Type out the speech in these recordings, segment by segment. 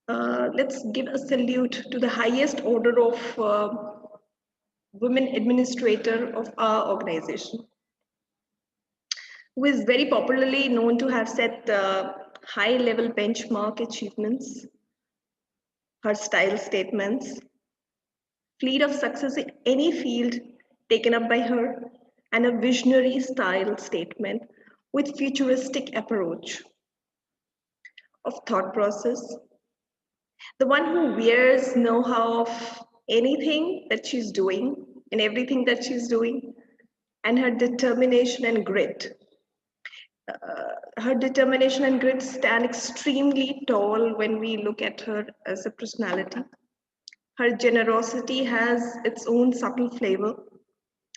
Let's give a salute to the highest order of women administrator of our organization, who is very popularly known to have set high-level benchmark achievements, her style statements, fleet of success in any field taken up by her, and a visionary style statement with futuristic approach of thought process. The one who wears know-how of anything that she's doing and everything that she's doing, and her determination and grit. Her determination and grit stand extremely tall when we look at her as a personality. Her generosity has its own subtle flavor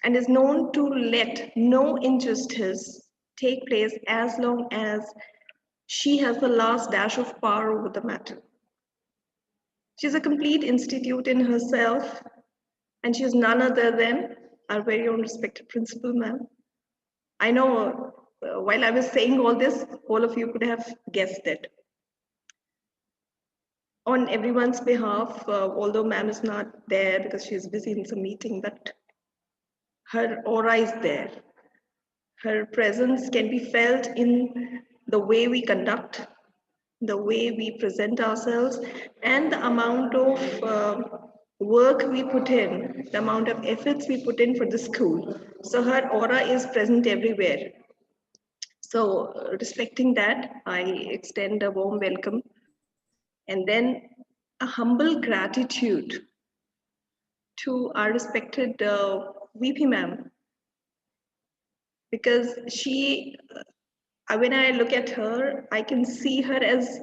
and is known to let no injustice take place as long as she has the last dash of power over the matter. She's a complete institute in herself, and she is none other than our very own respected principal, ma'am. I know while I was saying all this, all of you could have guessed it. On everyone's behalf, although ma'am is not there because she's busy in some meeting, but her aura is there. Her presence can be felt in the way we conduct, the way we present ourselves, and the amount of work we put in, the amount of efforts we put in for the school. So her aura is present everywhere. So, respecting that, I extend a warm welcome and then a humble gratitude to our respected VP ma'am, because when I look at her, I can see her as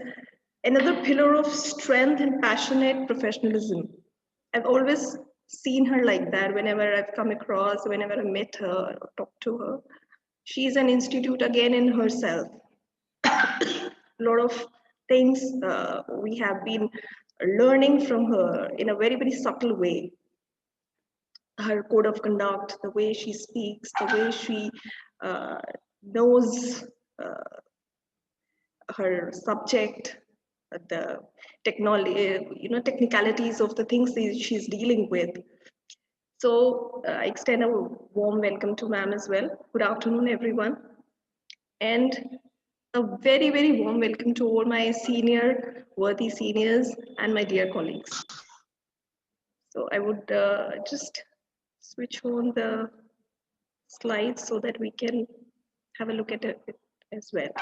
another pillar of strength and passionate professionalism. I've always seen her like that whenever I've come across, whenever I met her or talked to her. She's an institute again in herself. A lot of things we have been learning from her in a very, very subtle way. Her code of conduct, the way she speaks, the way she knows her subject, the technology, technicalities of the things that she's dealing with. So I extend a warm welcome to ma'am as well. Good afternoon, everyone. And a very, very warm welcome to all my worthy seniors, and my dear colleagues. So I would just switch on the slides so that we can have a look at it as well.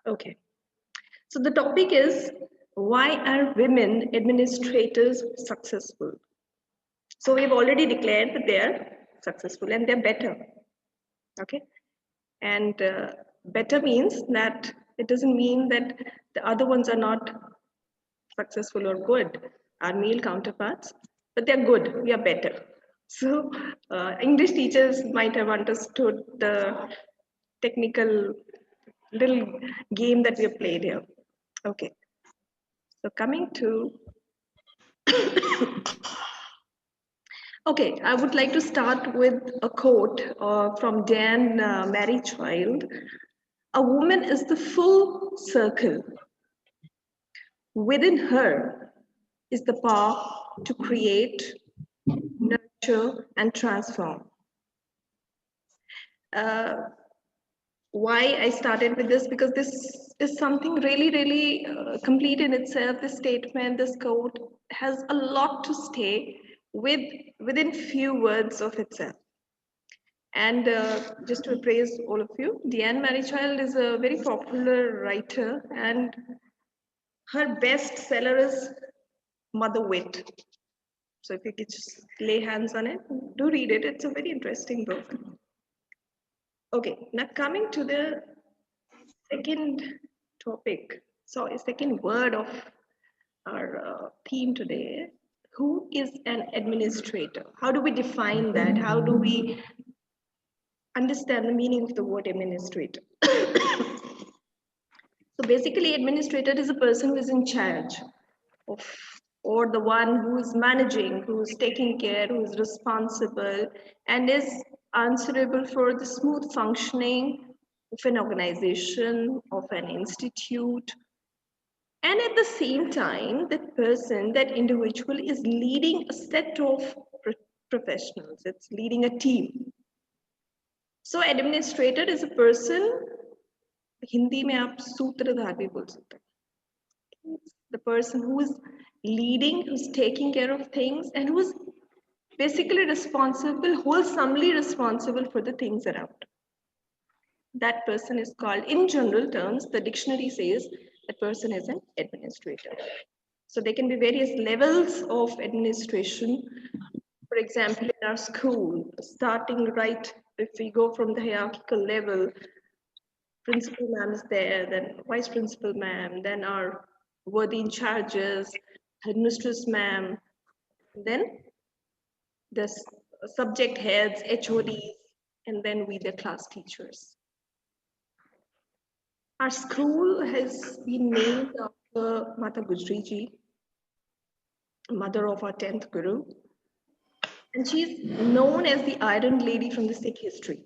Okay. So the topic is, why are women administrators successful? So we've already declared that they're successful and they're better. Okay. And better means that it doesn't mean that the other ones are not successful or good, our male counterparts, but they're good, we are better. So English teachers might have understood the technical little game that we have played here. Okay, so coming to, okay, I would like to start with a quote from Dan Merrichild. A woman is the full circle. Within her is the power to create, nurture, and transform. Why I started with this, because this is something really, really complete in itself. This statement, this quote has a lot to stay within few words of itself. And just to praise all of you, Deanne Marichild is a very popular writer, and her bestseller is Mother Wit. So if you could just lay hands on it, do read it. It's a very interesting book. Okay, now coming to the second topic, so a second word of our theme today. Who is an administrator? How do we define that? How do we understand the meaning of the word administrator? So basically, administrator is a person who is in charge of, or the one who is managing, who is taking care, who is responsible, and is answerable for the smooth functioning of an organization, of an institute, And at the same time, that person, that individual is leading a set of professionals. It's leading a team. So administrator is a person, Hindi में आप सूत्रधार भी बोल सकते हैं. The person who is leading, who's taking care of things, and who's basically responsible, wholesomely responsible for the things around. That person is called, in general terms, the dictionary says that person is an administrator. So there can be various levels of administration. For example, in our school, starting right, if we go from the hierarchical level, principal ma'am is there, then vice principal ma'am, then our worthy in charges, headmistress ma'am, then the subject heads, HODs, and then we the class teachers. Our school has been named after Mata Gujri ji, mother of our 10th Guru. And she's known as the Iron Lady from the Sikh history.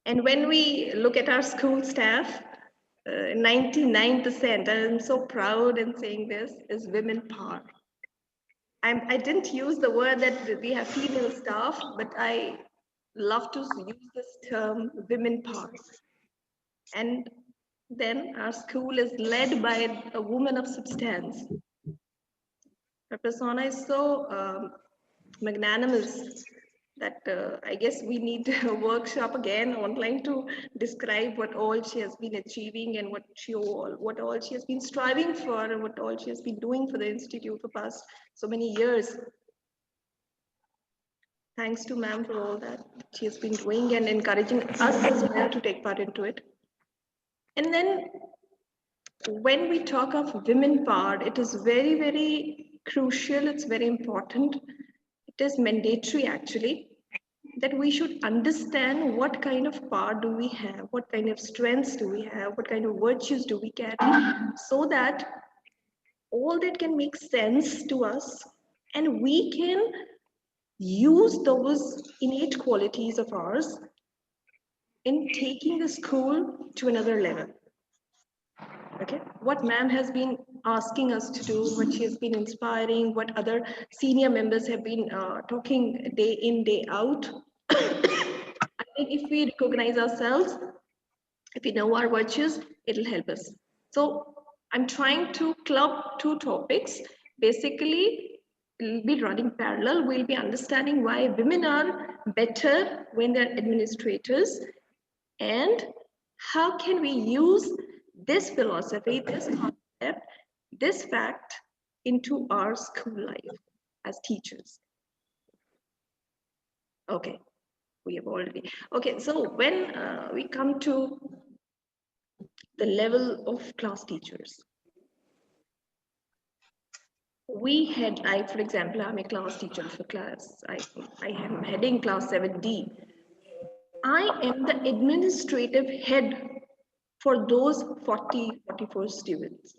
And when we look at our school staff, 99%, I'm so proud in saying this, is women power. I didn't use the word that we have female staff, but I love to use this term, women power. And then our school is led by a woman of substance. Her persona is so magnanimous that I guess we need a workshop again online to describe what all she has been achieving and what all she has been striving for and what all she has been doing for the institute for past so many years. Thanks to ma'am for all that she has been doing and encouraging us as well to take part into it. And then when we talk of women power, it is very, very crucial. It's very important. It is mandatory actually that we should understand what kind of power do we have, what kind of strengths do we have, what kind of virtues do we carry, so that all that can make sense to us and we can use those innate qualities of ours in taking the school to another level. Okay, what ma'am has been asking us to do, what she has been inspiring, what other senior members have been talking day in, day out. I think if we recognize ourselves, if we know our virtues, it'll help us. So I'm trying to club two topics. Basically, we'll be running parallel. We'll be understanding why women are better when they're administrators and how can we use this philosophy, this concept, this fact into our school life as teachers. Okay, we have already. Okay, so when we come to the level of class teachers, for example, I'm a class teacher of a class. I am heading class 7D. I am the administrative head for those 44 students.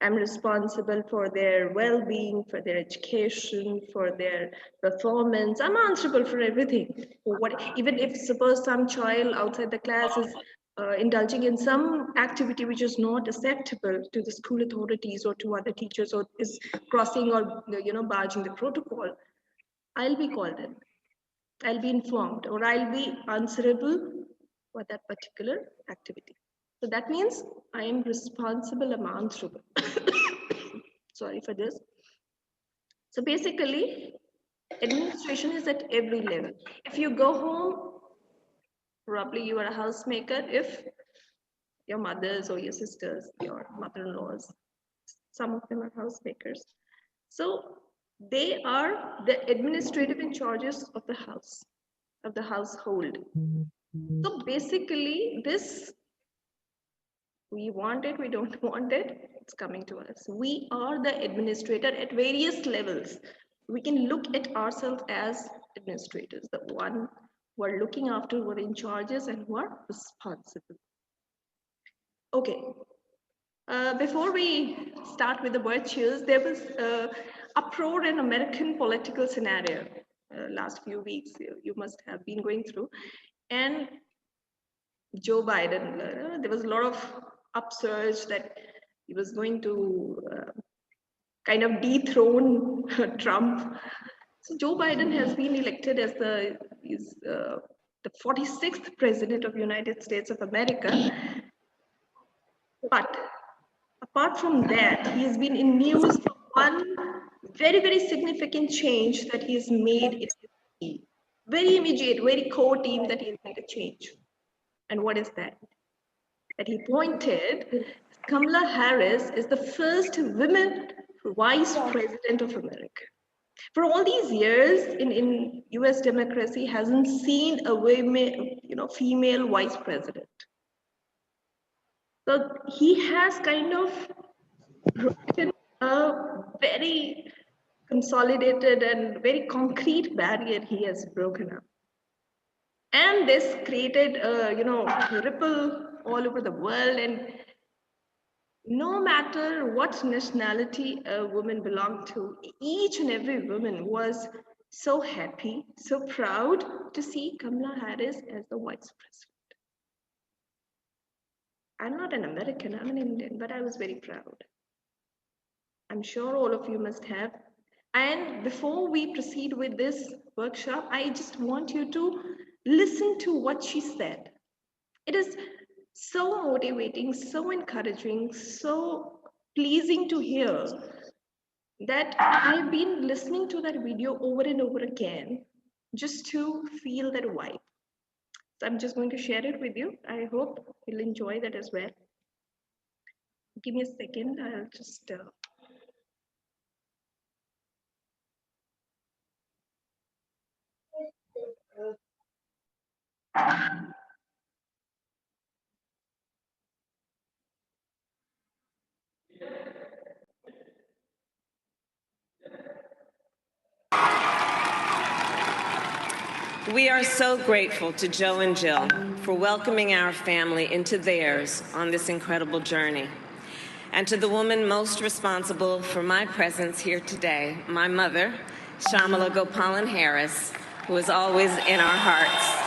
I'm responsible for their well-being, for their education, for their performance. I'm answerable for everything. Even if suppose some child outside the class is indulging in some activity which is not acceptable to the school authorities or to other teachers or is crossing or barging the protocol, I'll be called in. I'll be informed or I'll be answerable for that particular activity. So that means I am responsible, I'm answerable. Sorry for this. So basically, administration is at every level. If you go home, probably you are a housemaker. If your mothers or your sisters, your mother-in-laws, some of them are housemakers. So they are the administrative in charges of the house, of the household. So basically, this, we want it, we don't want it, it's coming to us. We are the administrator at various levels. We can look at ourselves as administrators, the one who are looking after, who are in charges and who are responsible. Okay, before we start with the virtues, there was uproar in American political scenario last few weeks. You must have been going through. And Joe Biden, there was a lot of upsurge that he was going to kind of dethrone Trump. So Joe Biden has been elected as the 46th president of United States of America. But apart from that, he has been in news for one very, very significant change that he has made in his team. Very immediate, very core team that he has made a change. And what is that? That he pointed Kamala Harris is the first woman vice president of America. For all these years in US democracy hasn't seen a women, female vice president. So he has kind of broken a very consolidated and very concrete barrier he has broken up. And this created a ripple all over the world, and no matter what nationality a woman belonged to, each and every woman was so happy, so proud to see Kamala Harris as the vice president. I'm not an American, I'm an Indian, but I was very proud. I'm sure all of you must have. And before we proceed with this workshop, I just want you to listen to what she said. It is so motivating, so encouraging, so pleasing to hear that I've been listening to that video over and over again just to feel that vibe. So I'm just going to share it with you. I hope you'll enjoy that as well. Give me a second. I'll just. We are so grateful to Joe and Jill for welcoming our family into theirs on this incredible journey. And to the woman most responsible for my presence here today, my mother, Shyamala Gopalan Harris, who is always in our hearts.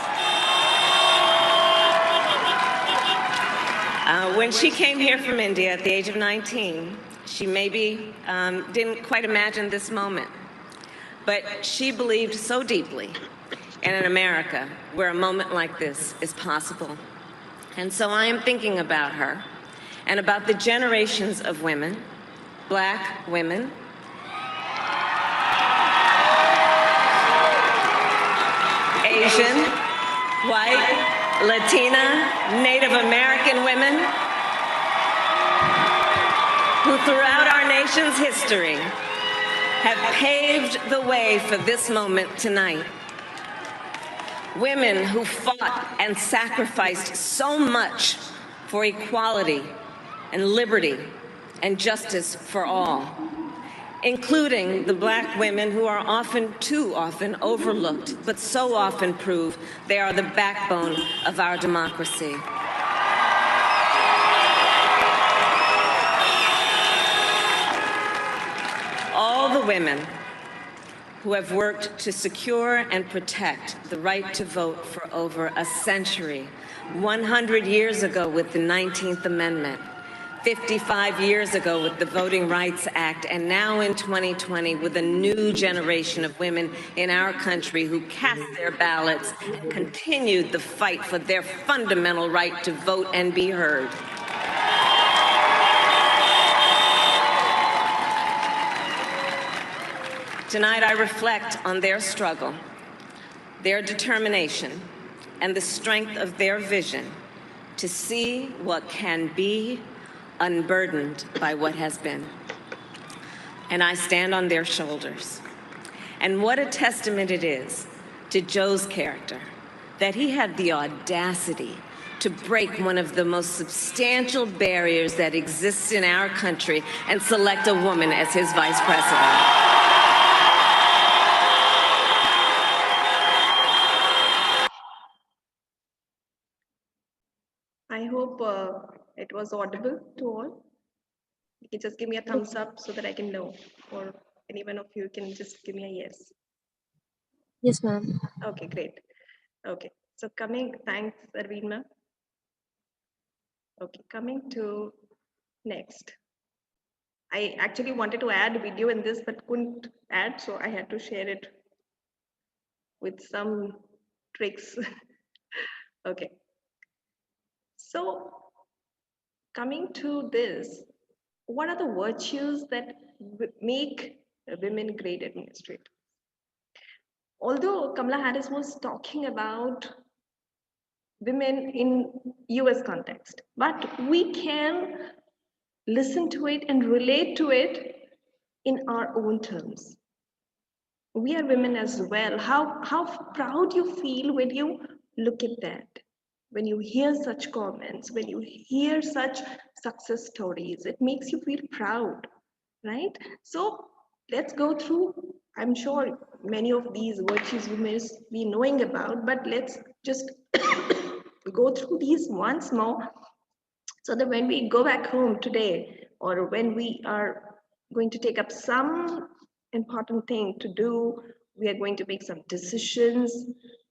When she came here from India at the age of 19, she maybe didn't quite imagine this moment, but she believed so deeply in an America where a moment like this is possible. And so I am thinking about her and about the generations of women, Black women, Asian, white, Latina, Native American women, who throughout our nation's history have paved the way for this moment tonight. Women who fought and sacrificed so much for equality and liberty and justice for all, including the Black women who are often, too often, overlooked, but so often prove they are the backbone of our democracy. All the women who have worked to secure and protect the right to vote for over a century, 100 years ago with the 19th Amendment, 55 years ago with the Voting Rights Act, and now in 2020 with a new generation of women in our country who cast their ballots and continued the fight for their fundamental right to vote and be heard. Tonight, I reflect on their struggle, their determination, and the strength of their vision to see what can be unburdened by what has been. And I stand on their shoulders. And what a testament it is to Joe's character that he had the audacity to break one of the most substantial barriers that exists in our country and select a woman as his vice president. I hope it was audible to all. You can just give me a thumbs up so that I can know, or any one of you can just give me a yes. Yes, ma'am. Okay, great. Okay, so thanks, Arvind ma'am. Okay, coming to next. I actually wanted to add video in this, but couldn't add, so I had to share it with some tricks. Okay. So coming to this, what are the virtues that make women great administrators? Although Kamala Harris was talking about women in US context, but we can listen to it and relate to it in our own terms. We are women as well. How proud you feel when you look at that, when you hear such comments, when you hear such success stories, it makes you feel proud, right? So let's go through. I'm sure many of these virtues you may be knowing about, but let's just go through these once more so that when we go back home today or when we are going to take up some important thing to do, we are going to make some decisions,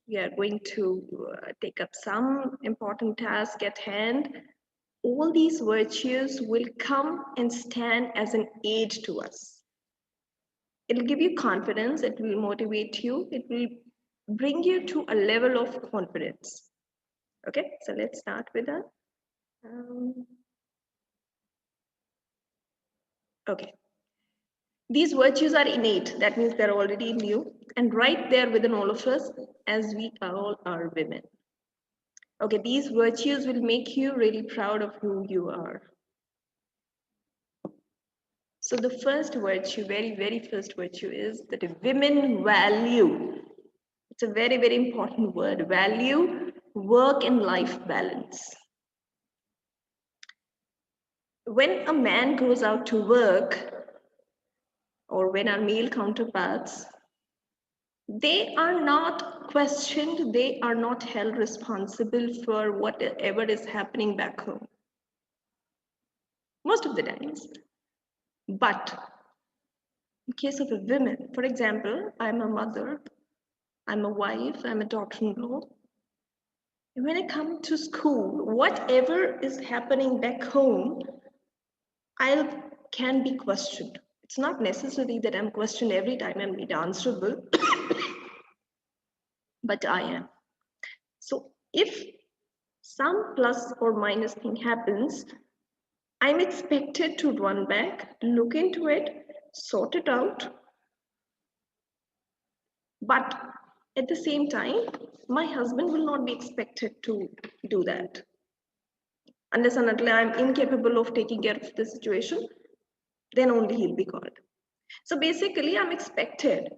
we are going to take up some important task at hand, all these virtues will come and stand as an aid to us. It'll give you confidence, it will motivate you, it will bring you to a level of confidence. Okay, so let's start with that. Okay. These virtues are innate. That means they're already in you and right there within all of us, as we all are women. Okay, these virtues will make you really proud of who you are. So the first virtue, very first virtue is that women value. It's a very important word. Value work and life balance. When a man goes out to work, or when our male counterparts, they are not questioned, they are not held responsible for whatever is happening back home. Most of the times. But in case of a woman, for example, I'm a mother, I'm a wife, I'm a daughter-in-law. When I come to school, whatever is happening back home, I can be questioned. It's not necessary that I'm questioned every time I'm made answerable, but I am. So if some plus or minus thing happens, I'm expected to run back, look into it, sort it out. But at the same time, my husband will not be expected to do that. Unless and until I'm incapable of taking care of the situation, then only he'll be called. So basically, I'm expected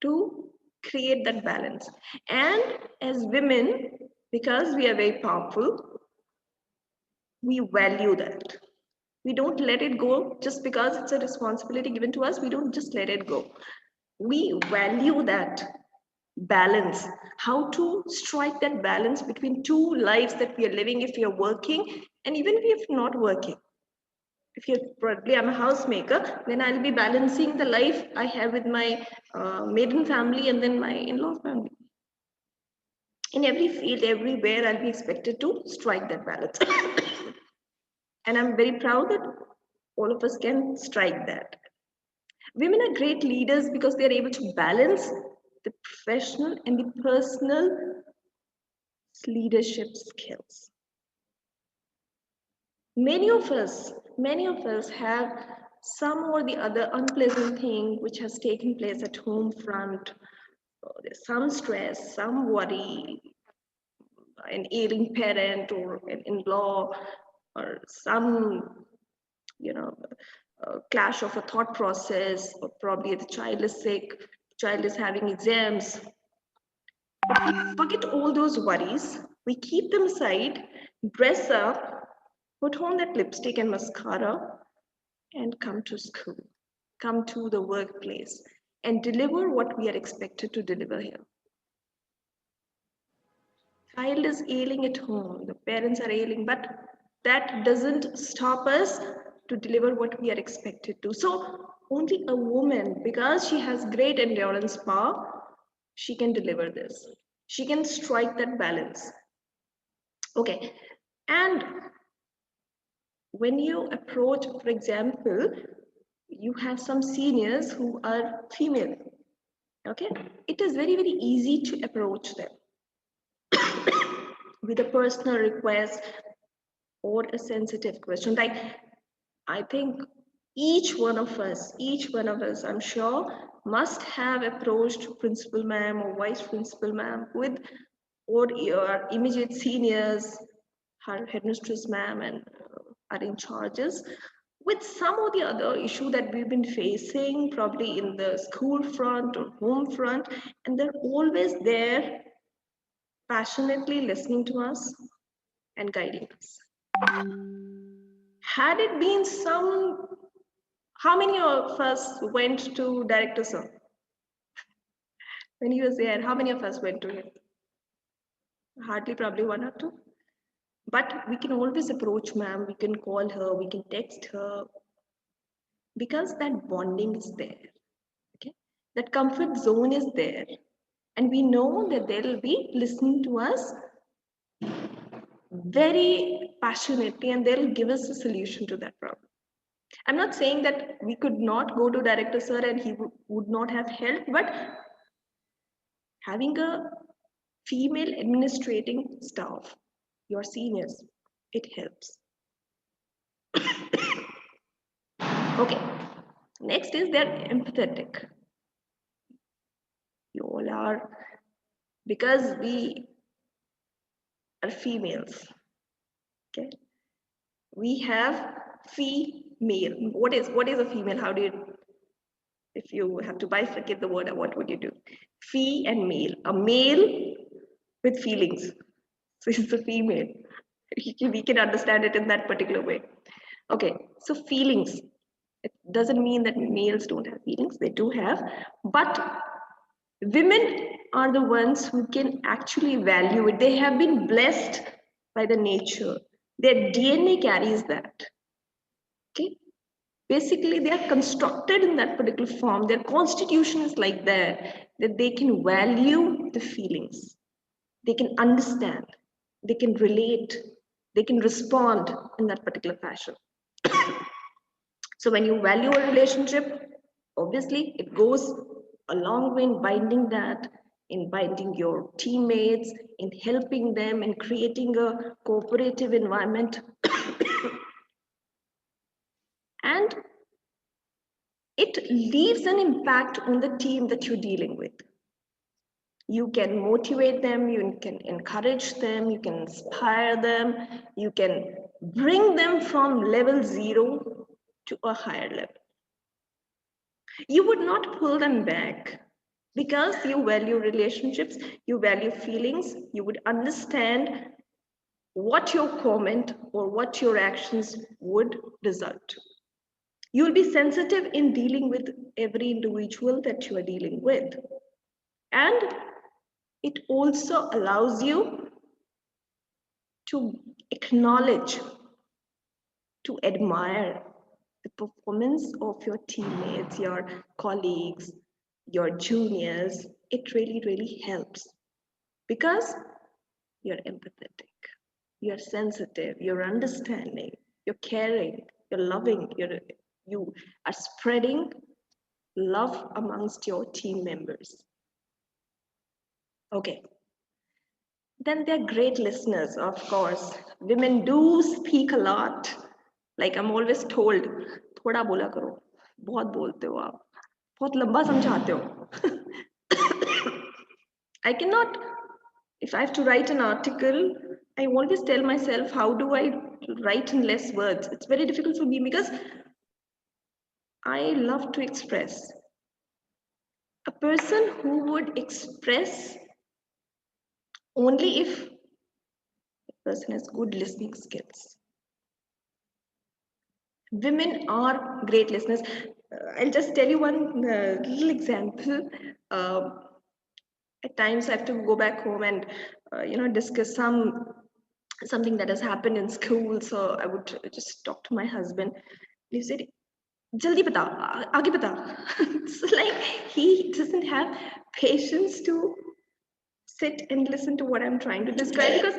to create that balance. And as women, because we are very powerful, we value that. We don't let it go just because it's a responsibility given to us. We don't just let it go. We value that balance, how to strike that balance between two lives that we are living if we are working and even if not working. If you're probably I'm a housemaker, then I'll be balancing the life I have with my maiden family and then my in-law family. In every field, everywhere, I'll be expected to strike that balance. And I'm very proud that all of us can strike that. Women are great leaders because they're able to balance the professional and the personal leadership skills. Many of us have some or the other unpleasant thing which has taken place at home front. There's some stress, some worry, an ailing parent or an in-law, or some, clash of a thought process, or probably the child is sick, child is having exams. But we forget all those worries. We keep them aside, dress up, put on that lipstick and mascara, and come to school, come to the workplace, and deliver what we are expected to deliver here. Child is ailing at home, the parents are ailing, but that doesn't stop us to deliver what we are expected to. So only a woman, because she has great endurance power, she can deliver this. She can strike that balance. Okay, and when you approach, for example, you have some seniors who are female, okay? It is very, very easy to approach them with a personal request or a sensitive question. Like, I think each one of us, I'm sure, must have approached principal ma'am or vice principal ma'am with, or your immediate seniors, her headmistress ma'am and are in charges with some or the other issue that we've been facing, probably in the school front or home front, and they're always there, passionately listening to us and guiding us. Had it been some, how many of us went to Director Sir? When he was there, how many of us went to him? Hardly, probably one or two. But we can always approach ma'am, we can call her, we can text her, because that bonding is there. Okay, that comfort zone is there, and we know that they'll be listening to us very passionately, and they'll give us a solution to that problem. I'm not saying that we could not go to Director Sir and he would not have help, but having a female administrating staff, your seniors, it helps. Okay, next is they're empathetic. You all are, because we are females, okay? We have female. What is a female? How do you, if you have to bifurcate the word, what would you do? Fee and male. A male with feelings. So it's a female. We can understand it in that particular way. Okay, so feelings. It doesn't mean that males don't have feelings, they do have, but women are the ones who can actually value it. They have been blessed by the nature. Their DNA carries that. Okay, basically they are constructed in that particular form. Their constitution is like that they can value the feelings, they can understand, they can relate, they can respond in that particular fashion. So when you value a relationship, obviously it goes a long way in binding that, in binding your teammates, in helping them, in creating a cooperative environment. And it leaves an impact on the team that you're dealing with. You can motivate them, you can encourage them, you can inspire them, you can bring them from level 0 to a higher level. You would not pull them back because you value relationships, you value feelings, you would understand what your comment or what your actions would result to. You will be sensitive in dealing with every individual that you are dealing with. And it also allows you to acknowledge, to admire the performance of your teammates, your colleagues, your juniors. It really, really helps because you're empathetic, you're sensitive, you're understanding, you're caring, you're loving, you are spreading love amongst your team members. Okay. Then they're great listeners, of course. Women do speak a lot. Like I'm always told, थोड़ा बोला करो, बहुत बोलते हो आप, बहुत लंबा समझाते हो. I cannot, if I have to write an article, I always tell myself, how do I write in less words? It's very difficult for me because I love to express. A person who would express only if the person has good listening skills. Women are great listeners. I'll just tell you one little example. At times I have to go back home and discuss something that has happened in school. So I would just talk to my husband. He said, "Jaldi bata, aage bata." It's like he doesn't have patience to sit and listen to what I'm trying to describe because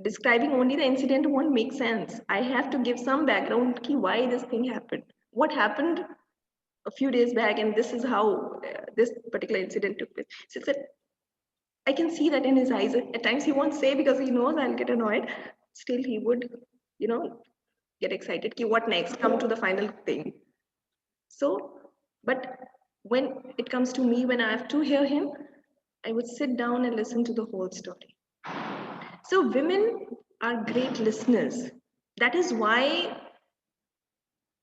describing only the incident won't make sense. I have to give some background ki why this thing happened. What happened a few days back, and this is how this particular incident took place. So it's I can see that in his eyes. At times he won't say because he knows I'll get annoyed. Still, he would, you know, get excited. Ki, what next? Come to the final thing. So, but when it comes to me, when I have to hear him, I would sit down and listen to the whole story. So, women are great listeners. That is why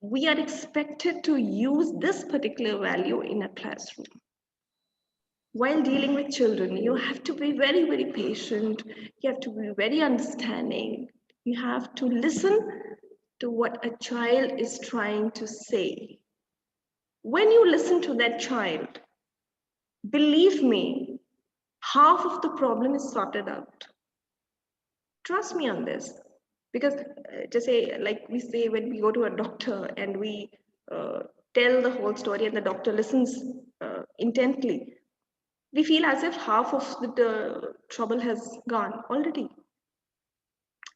we are expected to use this particular value in a classroom. While dealing with children, you have to be very, very patient. You have to be very understanding. You have to listen to what a child is trying to say. When you listen to that child, believe me, half of the problem is sorted out. Trust me on this. Because just say, like we say when we go to a doctor and we tell the whole story and the doctor listens intently, we feel as if half of the trouble has gone already.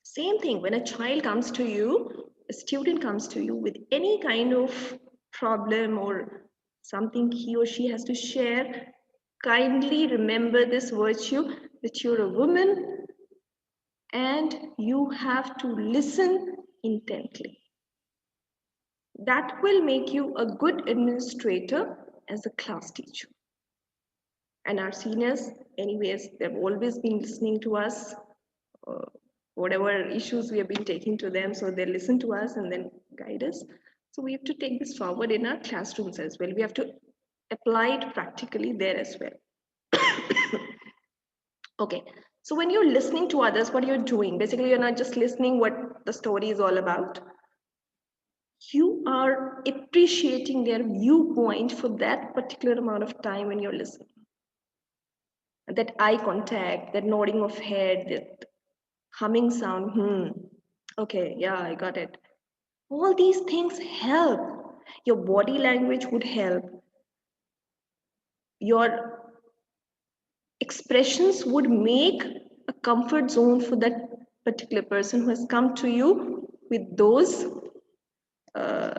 Same thing when a child comes to you, a student comes to you with any kind of problem or something he or she has to share, kindly remember this virtue that you're a woman and you have to listen intently. That will make you a good administrator as a class teacher. And our seniors, anyways, they've always been listening to us, uh, whatever issues we have been taking to them. So they listen to us and then guide us. So we have to take this forward in our classrooms as well. We have to apply it practically there as well. Okay. So when you're listening to others, what you're doing, basically you're not just listening what the story is all about. You are appreciating their viewpoint for that particular amount of time when you're listening. That eye contact, that nodding of head, that humming sound, okay, yeah, I got it. All these things help. Your body language would help. Your expressions would make a comfort zone for that particular person who has come to you with those uh,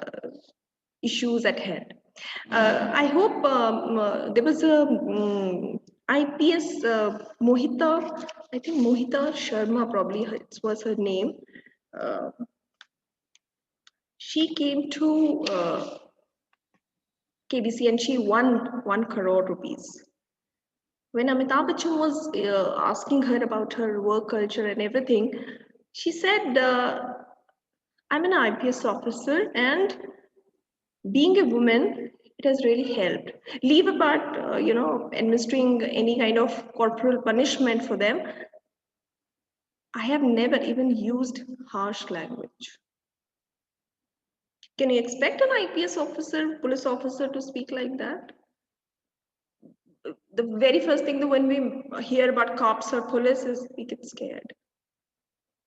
issues at hand. I hope there was a IPS Mohita, I think Mohita Sharma probably was her name. Uh, she came to KBC and she won 1 crore rupees. When Amitabh Bachchan was asking her about her work culture and everything, she said, I'm an IPS officer and being a woman, it has really helped. Leave apart, administering any kind of corporal punishment for them. I have never even used harsh language. Can you expect an IPS officer, police officer to speak like that? The very first thing that when we hear about cops or police is we get scared.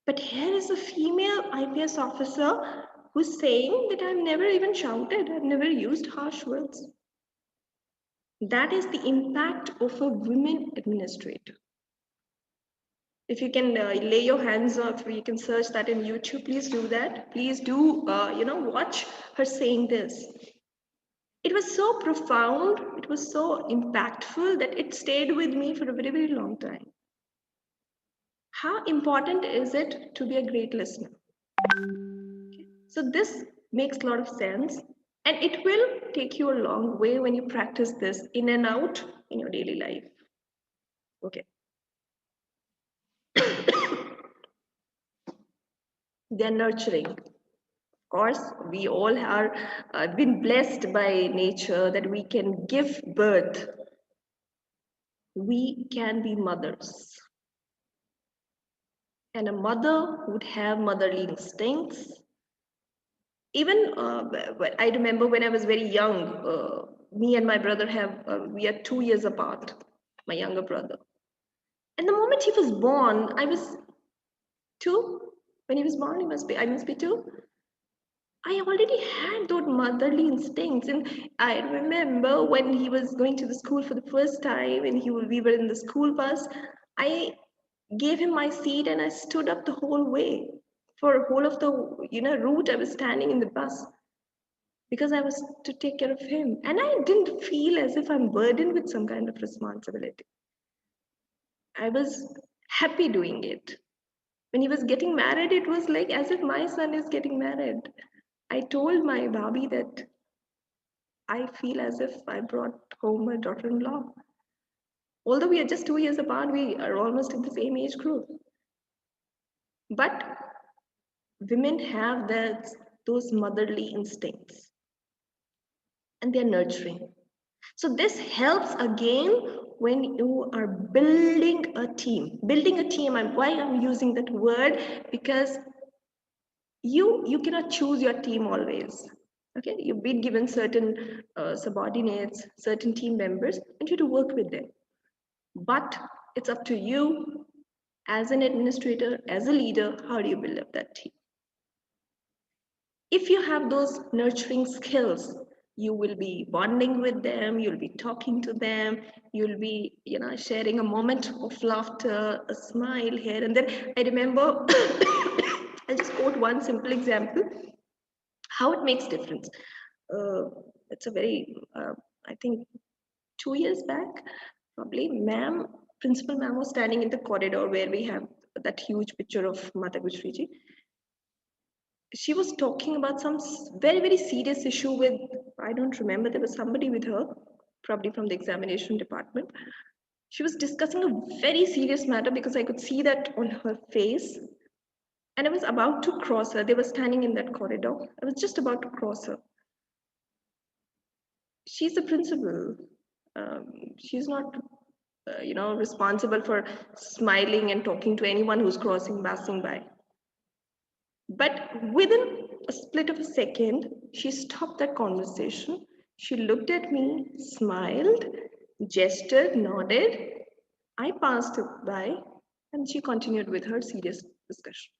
But here is a female IPS officer who's saying that I've never even shouted, I've never used harsh words. That is the impact of a women administrator. If you can lay your hands up, you can search that in YouTube, please do that. Please do, watch her saying this. It was so profound, it was so impactful that it stayed with me for a very, very long time. How important is it to be a great listener? Okay. So this makes a lot of sense and it will take you a long way when you practice this in and out in your daily life. Okay. They're nurturing. Of course, we all are been blessed by nature that we can give birth. We can be mothers. And a mother would have motherly instincts. Even I remember when I was very young, me and my brother we are 2 years apart, my younger brother. And the moment he was born, I was 2. When he was born, I must be 2. I already had those motherly instincts. And I remember when he was going to the school for the first time and we were in the school bus, I gave him my seat, and I stood up the whole way. For whole of the route, I was standing in the bus because I was to take care of him. And I didn't feel as if I'm burdened with some kind of responsibility. I was happy doing it. When he was getting married, it was like as if my son is getting married. I told my Bobby that I feel as if I brought home a daughter-in-law. Although we are just 2 years apart, we are almost in the same age group. But women have those motherly instincts, and they're nurturing. So this helps again when you are building a team. Building a team, and why I'm using that word, because you cannot choose your team always. Okay, you've been given certain subordinates, certain team members, and you to work with them. But it's up to you as an administrator, as a leader, how do you build up that team? If you have those nurturing skills, you will be bonding with them, you'll be talking to them, you'll be sharing a moment of laughter, a smile here and there. I remember I'll just quote one simple example how it makes difference. It's a very I think 2 years back, probably, principal ma'am was standing in the corridor where we have that huge picture of Mata Gujriji. She was talking about some very, very serious issue with, I don't remember, there was somebody with her, probably from the examination department. She was discussing a very serious matter because I could see that on her face. And I was about to cross her. They were standing in that corridor. I was just about to cross her. She's a principal. She's not, responsible for smiling and talking to anyone who's passing by. But within a split of a second, she stopped that conversation. She looked at me, smiled, gestured, nodded. I passed by, and she continued with her serious discussion.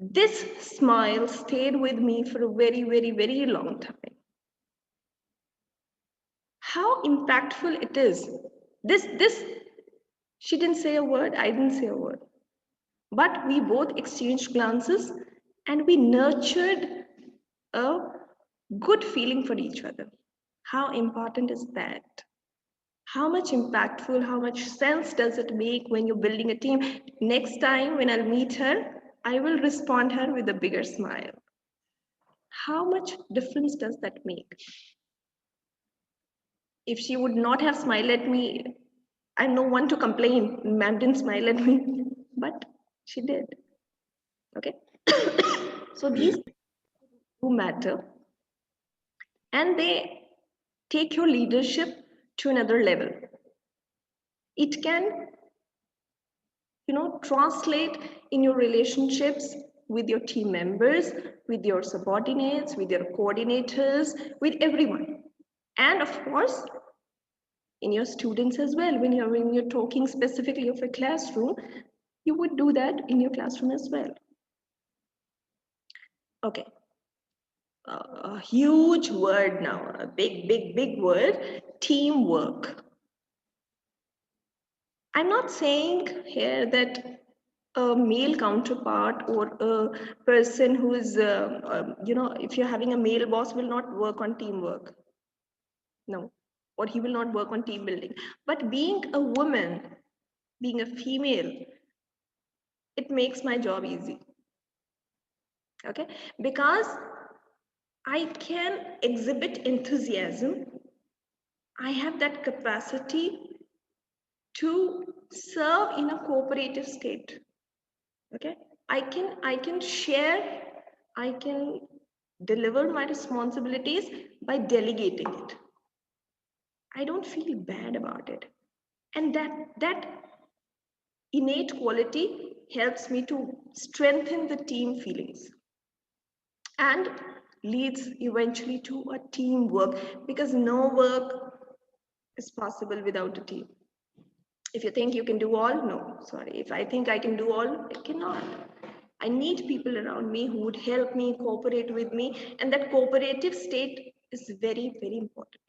This smile stayed with me for a very, very, very long time. How impactful it is. She didn't say a word, I didn't say a word. But we both exchanged glances and we nurtured a good feeling for each other. How important is that? How much impactful, how much sense does it make when you're building a team? Next time when I'll meet her, I will respond her with a bigger smile. How much difference does that make? If she would not have smiled at me, I'm no one to complain. Ma'am didn't smile at me, but she did. Okay. So these do matter, and they take your leadership to another level. It can, translate in your relationships with your team members, with your subordinates, with your coordinators, with everyone. And of course, in your students as well. When you're talking specifically of a classroom, you would do that in your classroom as well. Okay. A huge word now, a big word, teamwork. I'm not saying here that a male counterpart or a person who is, if you're having a male boss will not work on teamwork. No, or he will not work on team building. But being a woman, being a female, it makes my job easy. Okay, because I can exhibit enthusiasm. I have that capacity to serve in a cooperative state. Okay, I can share, I can deliver my responsibilities by delegating it. I don't feel bad about it, and that innate quality helps me to strengthen the team feelings and leads eventually to a teamwork, because no work is possible without a team. If you think you can do all, no, sorry. If I think I can do all, I cannot. I need people around me who would help me, cooperate with me, and that cooperative state is very, very important.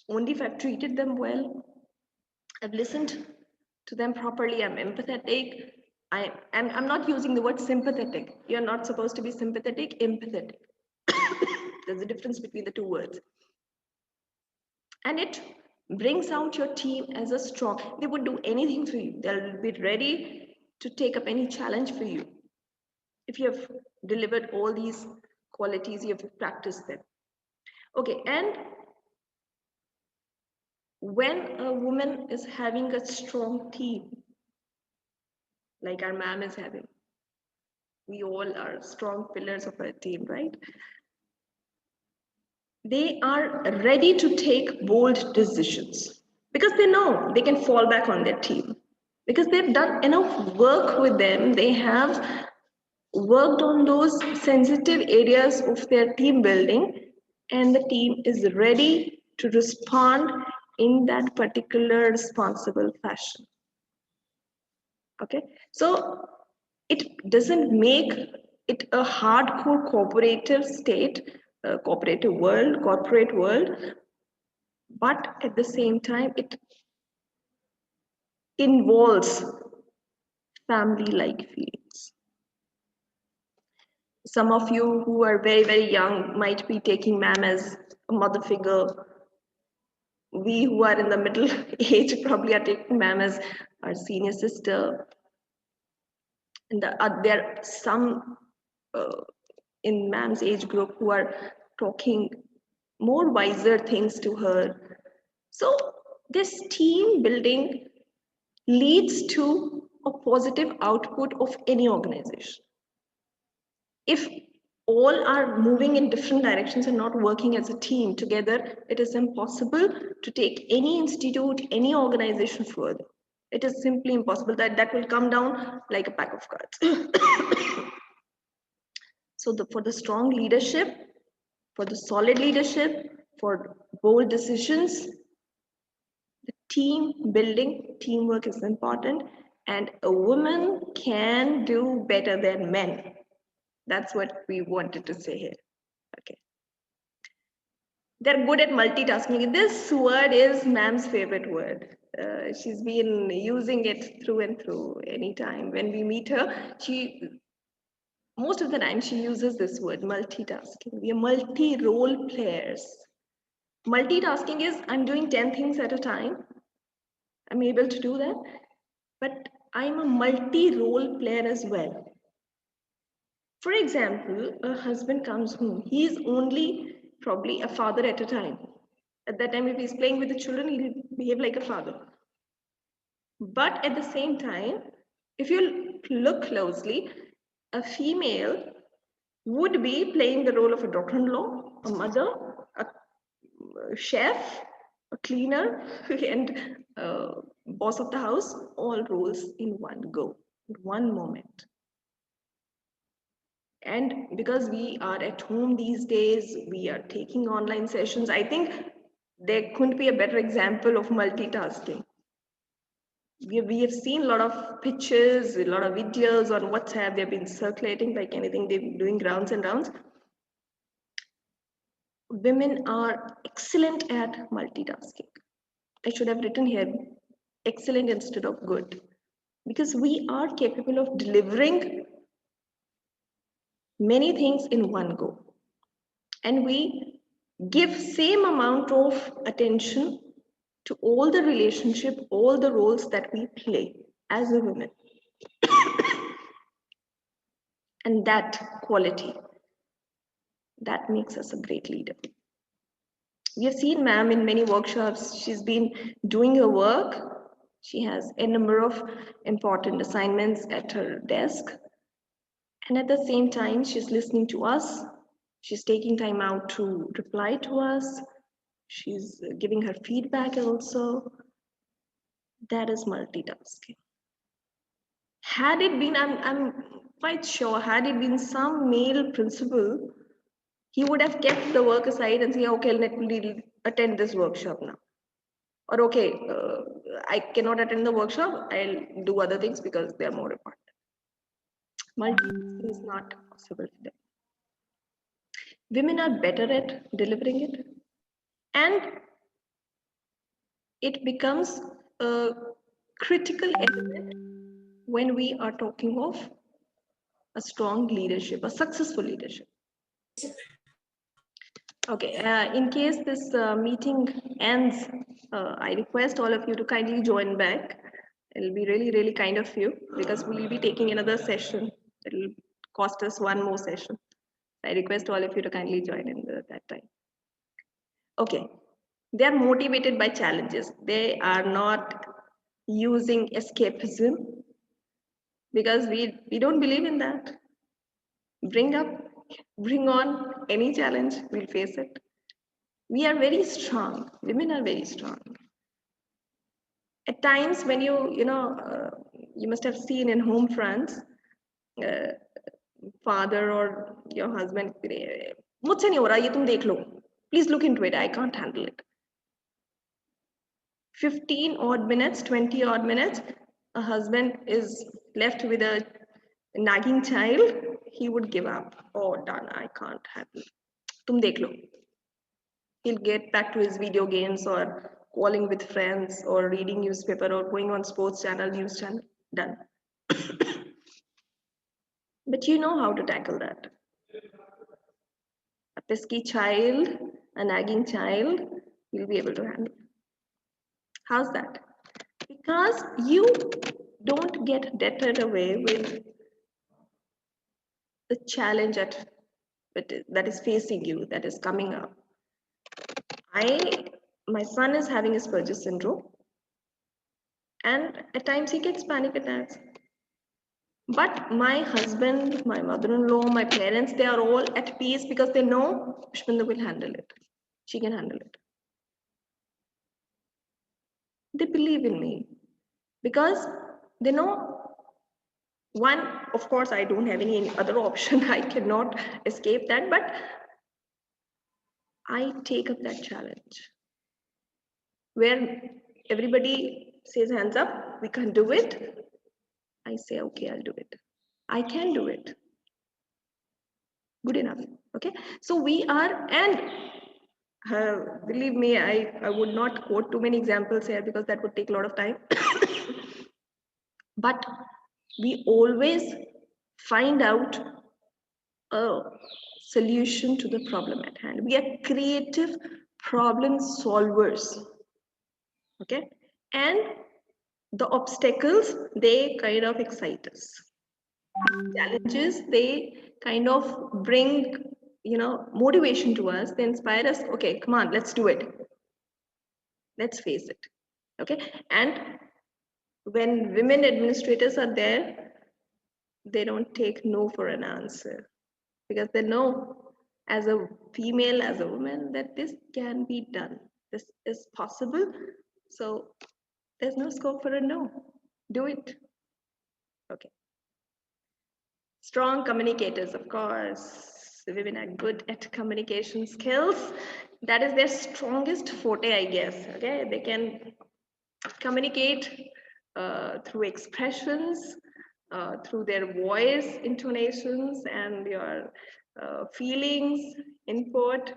Only if I've treated them well, I've listened to them properly. I'm empathetic. I'm not using the word sympathetic. You're not supposed to be sympathetic, empathetic. There's a difference between the two words. And it brings out your team as a strong. They would do anything for you. They'll be ready to take up any challenge for you. If you have delivered all these qualities, you have practiced them. Okay, and when a woman is having a strong team, like our ma'am is having, we all are strong pillars of our team, right? They are ready to take bold decisions because they know they can fall back on their team, because they've done enough work with them. They have worked on those sensitive areas of their team building, and the team is ready to respond in that particular responsible fashion. Okay, so it doesn't make it a hardcore cooperative state, corporate world, but at the same time, it involves family-like feelings. Some of you who are very, very young might be taking ma'am as a mother figure. We who are in the middle age probably are taking ma'am as our senior sister. And there are some in ma'am's age group who are talking more wiser things to her. So this team building leads to a positive output of any organization. If all are moving in different directions and not working as a team together, it is impossible to take any institute, any organization further. It is simply impossible. That will come down like a pack of cards. So for the strong leadership, for the solid leadership, for bold decisions, the team building, teamwork is important, and a woman can do better than men. That's what we wanted to say here. Okay. They're good at multitasking. This word is ma'am's favorite word. She's been using it through and through. Anytime when we meet her, most of the time she uses this word, multitasking. We are multi-role players. Multitasking is I'm doing 10 things at a time. I'm able to do that, but I'm a multi-role player as well. For example, a husband comes home. He's only probably a father at a time. At that time, if he's playing with the children, he'll behave like a father. But at the same time, if you look closely, a female would be playing the role of a daughter-in-law, a mother, a chef, a cleaner, and boss of the house, all roles in one go, in one moment. And because we are at home these days, we are taking online sessions. I think there couldn't be a better example of multitasking. We have seen a lot of pictures, a lot of videos on WhatsApp. They've been circulating like anything. They've been doing rounds and rounds. Women are excellent at multitasking. I should have written here excellent instead of good, because we are capable of delivering many things in one go, and we give same amount of attention to all the relationship, all the roles that we play as a woman. And that quality, that makes us a great leader. We have seen ma'am in many workshops. She's been doing her work. She has a number of important assignments at her desk. And at the same time, she's listening to us. She's taking time out to reply to us. She's giving her feedback also. That is multitasking. Had it been, I'm quite sure, had it been some male principal, he would have kept the work aside and say, okay, let me attend this workshop now. Or okay, I cannot attend the workshop, I'll do other things because they're more important. Multitasking is not possible today. Women are better at delivering it, and it becomes a critical element when we are talking of a strong leadership, a successful leadership. Okay, in case this meeting ends, I request all of you to kindly join back. It'll be really, really kind of you because we'll be taking another session. It'll cost us one more session. I request all of you to kindly join in that time. Okay, they are motivated by challenges. They are not using escapism because we don't believe in that. Bring on any challenge, we'll face it. We are very strong. Women are very strong. At times when you must have seen in home fronts, uh, father or your husband, मुझसे नहीं हो रहा ये तुम देख लो. Please look into it. I can't handle it. 15 odd minutes, 20 odd minutes, a husband is left with a nagging child, he would give up. Oh, done, I can't handle it. Tum dekh lo. He'll get back to his video games or calling with friends or reading newspaper or going on sports channel, news channel. Done. But you know how to tackle that. A pesky child, a nagging child, you'll be able to handle. How's that? Because you don't get deterred away with the challenge that is facing you, that is coming up. My son is having Asperger's syndrome, and at times he gets panic attacks. But my husband, my mother-in-law, my parents, they are all at peace because they know Pushpinda will handle it. She can handle it. They believe in me because they know, one, of course, I don't have any other option. I cannot escape that, but I take up that challenge. Where everybody says hands up, we can't do it. I say, okay, I'll do it. I can do it. Good enough. Okay. So we are, and believe me, I would not quote too many examples here because that would take a lot of time. But we always find out a solution to the problem at hand. We are creative problem solvers. Okay. And the obstacles, they kind of excite us. Challenges, they kind of bring, motivation to us. They inspire us. Okay, come on, let's do it. Let's face it. Okay. And when women administrators are there, they don't take no for an answer because they know as a female, as a woman, that this can be done. This is possible. So there's no scope for a no. Do it. Okay. Strong communicators, of course. The women are good at communication skills. That is their strongest forte, I guess. Okay, they can communicate through expressions, through their voice intonations, and your feelings, input,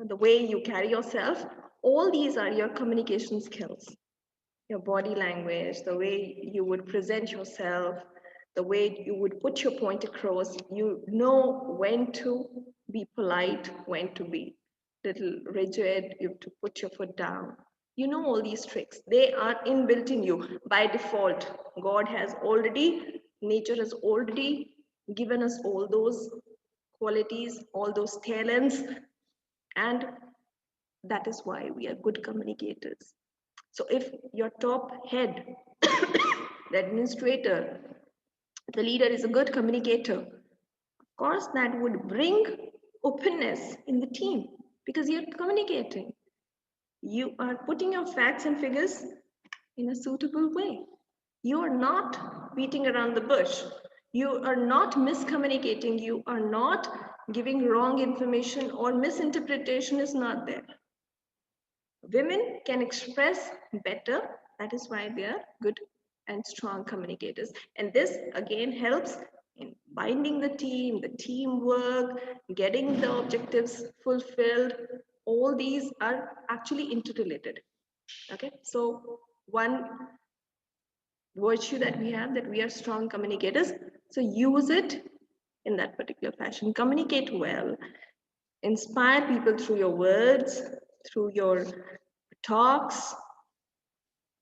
the way you carry yourself. All these are your communication skills. Your body language, the way you would present yourself, the way you would put your point across. You know when to be polite, when to be little rigid, you have to put your foot down. You know all these tricks. They are inbuilt in you by default. God has already, nature has already given us all those qualities, all those talents, and that is why we are good communicators. So if your top head, the administrator, the leader is a good communicator, of course that would bring openness in the team because you're communicating. You are putting your facts and figures in a suitable way. You are not beating around the bush. You are not miscommunicating. You are not giving wrong information, or misinterpretation is not there. Women can express better. That is why they are good and strong communicators. And this again helps in binding the team, the teamwork, getting the objectives fulfilled. all these are actually interrelated. Okay, so one virtue that we have, that we are strong communicators, so use it in that particular fashion. Communicate well, inspire people through your words, through your talks,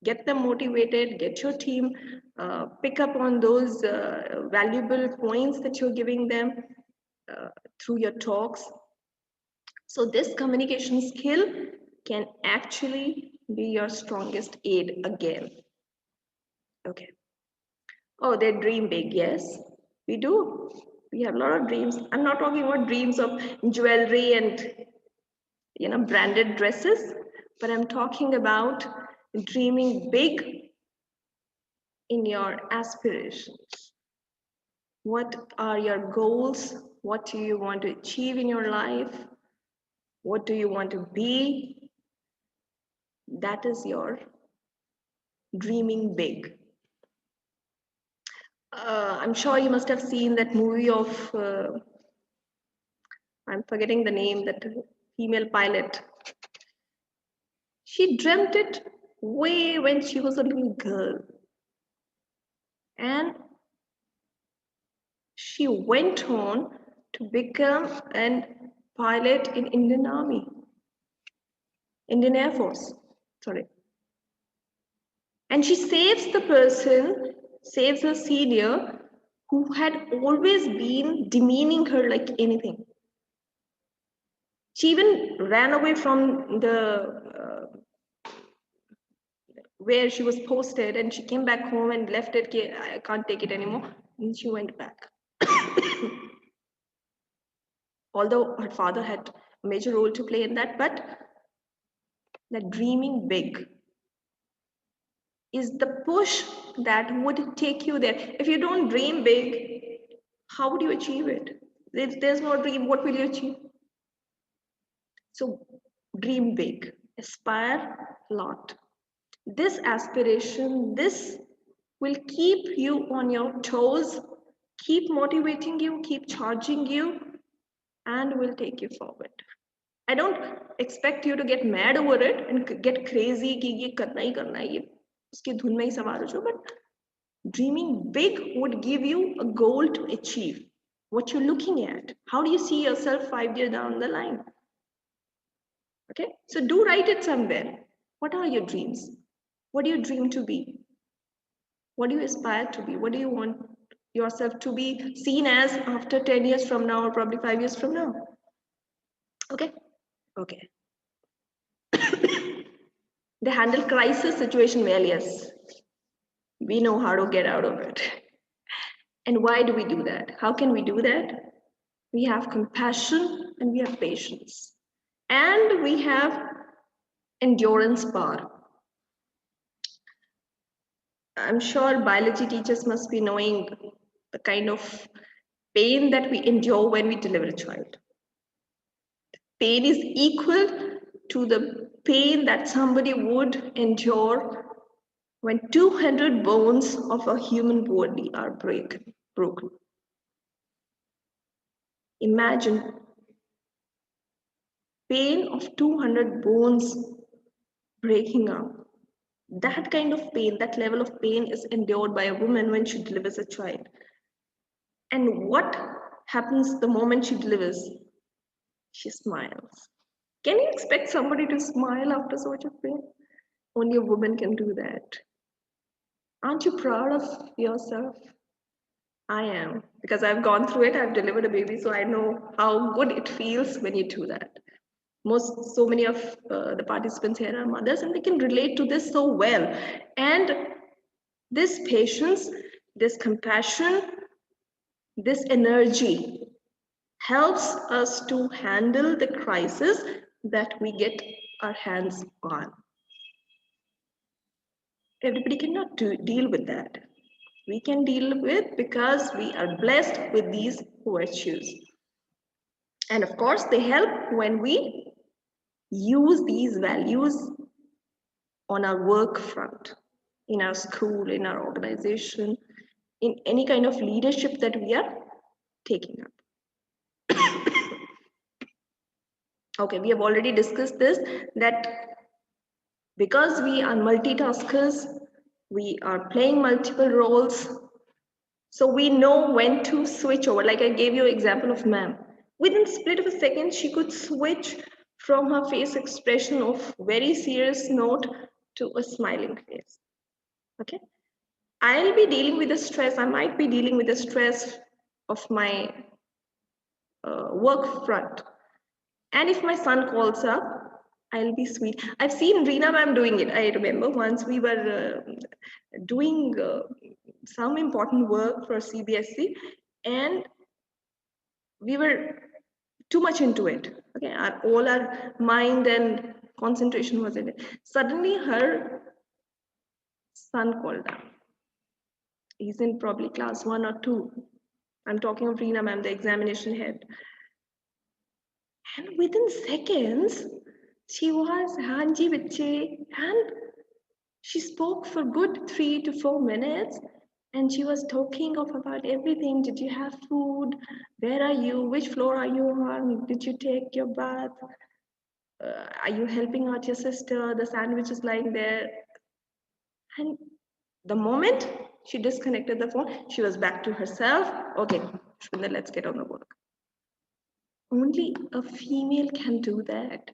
get them motivated, get your team, pick up on those valuable points that you're giving them through your talks. So this communication skill can actually be your strongest aid again. Okay. Oh, they dream big. Yes, we do. We have a lot of dreams. I'm not talking about dreams of jewelry and branded dresses, but I'm talking about dreaming big in your aspirations. What are your goals? What do you want to achieve in your life? What do you want to be? That is your dreaming big. I'm sure you must have seen that movie of, I'm forgetting the name, that female pilot. She dreamt it way when she was a little girl. And she went on to become a pilot in Indian Army, Indian Air Force, sorry. And she saves the person, saves her senior, who had always been demeaning her like anything. She even ran away from the where she was posted, and she came back home and left it. I can't take it anymore. And she went back. Although her father had a major role to play in that, but that dreaming big is the push that would take you there. If you don't dream big, how would you achieve it? If there's no dream, what will you achieve? So dream big, aspire a lot. This aspiration, this will keep you on your toes, keep motivating you, keep charging you, and will take you forward. I don't expect you to get mad over it and get crazy कि ये करना ही करना है, ये उसकी धुन में ही सवार हो जाओ, but dreaming big would give you a goal to achieve. What you're looking at. How do you see yourself 5 years down the line? Okay, so do write it somewhere. What are your dreams? What do you dream to be? What do you aspire to be? What do you want yourself to be seen as after 10 years from now, or probably 5 years from now? Okay, okay. They handle crisis situation well, yes. We know how to get out of it. And why do we do that? How can we do that? We have compassion and we have patience. And we have endurance power. I'm sure biology teachers must be knowing the kind of pain that we endure when we deliver a child. Pain is equal to the pain that somebody would endure when 200 bones of a human body are broken. Imagine pain of 200 bones breaking up. That kind of pain, that level of pain is endured by a woman when she delivers a child. And what happens the moment she delivers? She smiles. Can you expect somebody to smile after so much of pain? Only a woman can do that. Aren't you proud of yourself? I am, because I've gone through it. I've delivered a baby, so I know how good it feels when you do that. So many of the participants here are mothers, and they can relate to this so well. And this patience, this compassion, this energy helps us to handle the crisis that we get our hands on. Everybody cannot deal with that. We can deal with because we are blessed with these virtues. And of course, they help when we use these values on our work front, in our school, in our organization, in any kind of leadership that we are taking up. Okay, we have already discussed this, that because we are multitaskers, we are playing multiple roles, so we know when to switch over. Like I gave you an example of ma'am. Within split of a second, she could switch from her face expression of very serious note to a smiling face. Okay. I'll be dealing with the stress. I might be dealing with the stress of my work front. And if my son calls up, I'll be sweet. I've seen Reena ma'am doing it. I remember once we were doing some important work for CBSE, and we were too much into it. Okay, all our mind and concentration was in it. Suddenly, her son called up. He's in probably class 1 or 2. I'm talking of Reena ma'am, the examination head. And within seconds, she was Hanji Viche, and she spoke for good 3 to 4 minutes, and she was talking of about everything. Did you have food? Where are you? Which floor are you on? Did you take your bath? Are you helping out your sister? The sandwich is lying there. And the moment she disconnected the phone, she was back to herself. Okay, Shwinder, let's get on the work. Only a female can do that.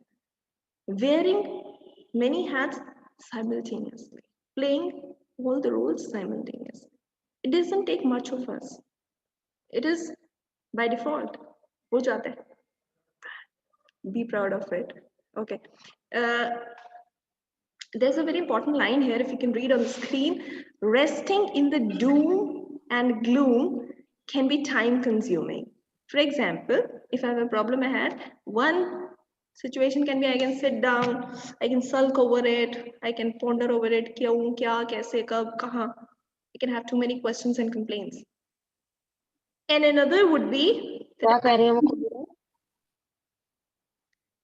Wearing many hats simultaneously, playing all the roles simultaneously. It doesn't take much of us. It is by default. हो जाता है. Be proud of it. Okay. Uh, there's a very important line here, if you can read on the screen. Resting in the doom and gloom can be time consuming. For example, if I have a problem ahead, one situation can be I can sit down, I can sulk over it, I can ponder over it, kyun, kya, kaise, kab, kahan. I can have too many questions and complaints. And another would be क्या that कह रहे हैं वो खुद?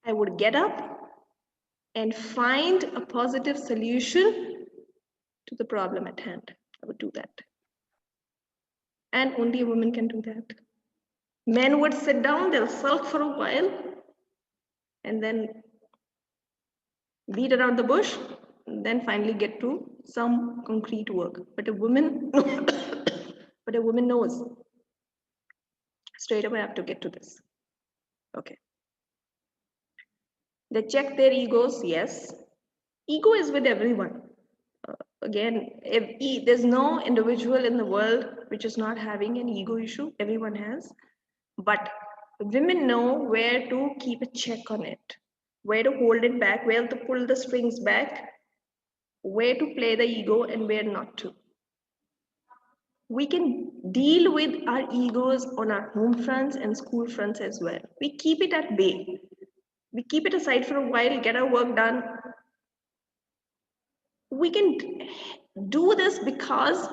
I would get up and find a positive solution to the problem at hand. I would do that. And only a woman can do that. Men would sit down, they'll sulk for a while, and then beat around the bush, and then finally get to some concrete work. But a woman, but a woman knows straight away I have to get to this. Okay. They check their egos, yes. Ego is with everyone. Again, there's no individual in the world which is not having an ego issue. Everyone has. But women know where to keep a check on it, where to hold it back, where to pull the strings back, where to play the ego and where not to. We can deal with our egos on our home fronts and school fronts as well. We keep it at bay. We keep it aside for a while, get our work done. We can do this because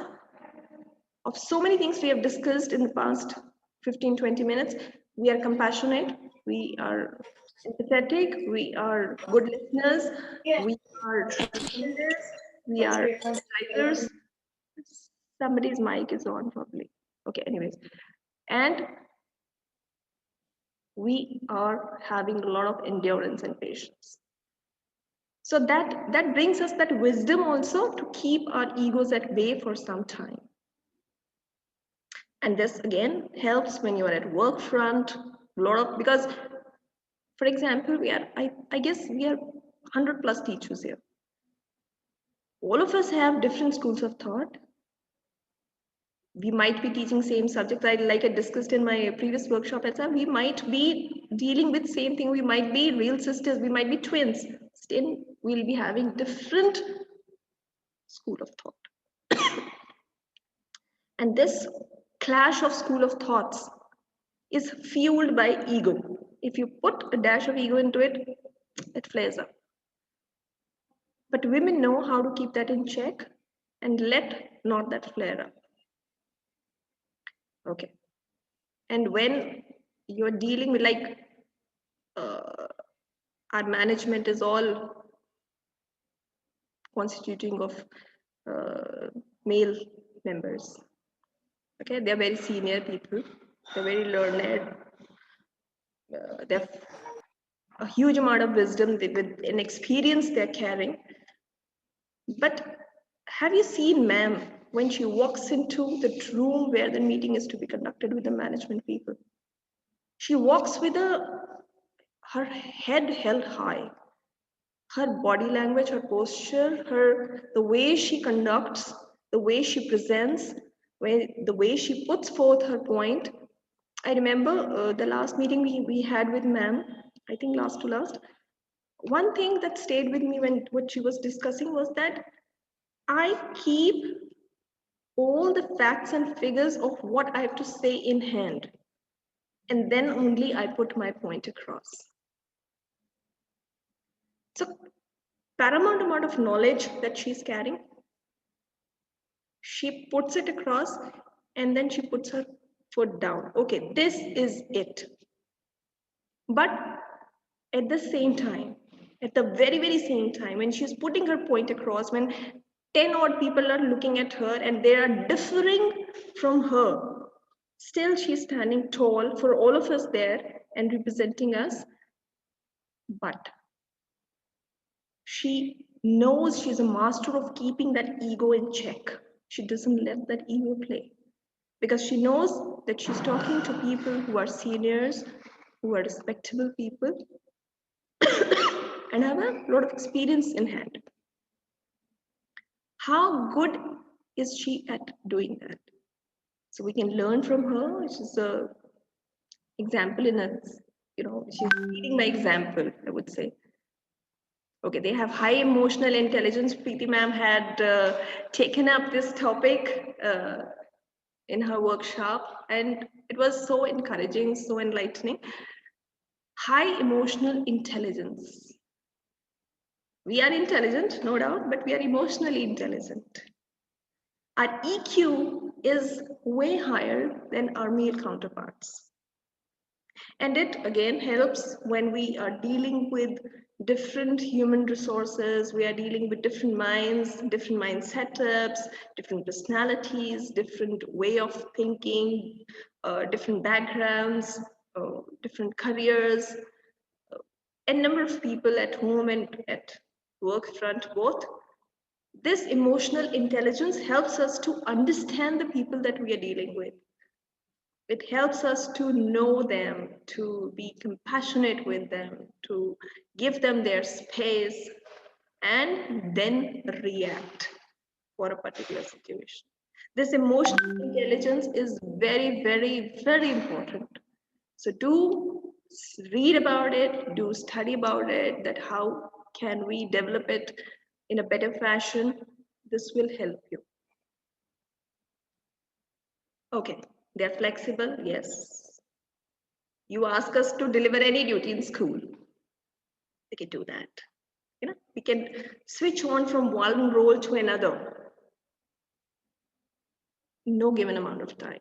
of so many things we have discussed in the past 15-20 minutes. We are compassionate, we are empathetic, we are good listeners, we are builders, we are writers. Somebody's mic is on probably. Okay, anyways. And we are having a lot of endurance and patience. So that brings us that wisdom also to keep our egos at bay for some time. And this again helps when you are at work front, a lot of, because for example, I guess we are 100 plus teachers here. All of us have different schools of thought. We might be teaching same subjects. Like I discussed in my previous workshop, we might be dealing with same thing. We might be real sisters. We might be twins. Still, we'll be having different school of thought. And this clash of school of thoughts is fueled by ego. If you put a dash of ego into it, it flares up. But women know how to keep that in check and let not that flare up. Okay. And when you're dealing with our management is all constituting of male members. Okay, they're very senior people. They're very learned. They're a huge amount of wisdom with an experience they're carrying. But have you seen ma'am when she walks into the room where the meeting is to be conducted with the management people? She walks with her head held high. Her body language, her posture, the way she conducts, the way she presents, the way she puts forth her point. I remember the last meeting we had with ma'am, I think last to last. One thing that stayed with me when what she was discussing was that I keep all the facts and figures of what I have to say in hand, and then only I put my point across. So paramount amount of knowledge that she's carrying, she puts it across, and then she puts her foot down. Okay, this is it. But at the same time, at the very, very same time, when she's putting her point across, when 10 odd people are looking at her and they are differing from her, still she's standing tall for all of us there and representing us. But she knows she's a master of keeping that ego in check. She doesn't let that ego play, because she knows that she's talking to people who are seniors, who are respectable people, and have a lot of experience in hand. How good is she at doing that? So we can learn from her. She's a example in a, she's leading by example, I would say. Okay, they have high emotional intelligence. Preeti ma'am had taken up this topic in her workshop, and it was so encouraging, so enlightening. High emotional intelligence. We are intelligent, no doubt, but we are emotionally intelligent. Our EQ is way higher than our male counterparts. And it again helps when we are dealing with different human resources, we are dealing with different minds, different mind setups, different personalities, different way of thinking, different backgrounds, different careers, a number of people at home and at work front both. This emotional intelligence helps us to understand the people that we are dealing with. It helps us to know them, to be compassionate with them, to give them their space, and then react for a particular situation. This emotional intelligence is very, very, very important. So do read about it, do study about it, that how can we develop it in a better fashion. This will help you. Okay, they're flexible, yes. You ask us to deliver any duty in school, we can do that. We can switch on from one role to another in no given amount of time.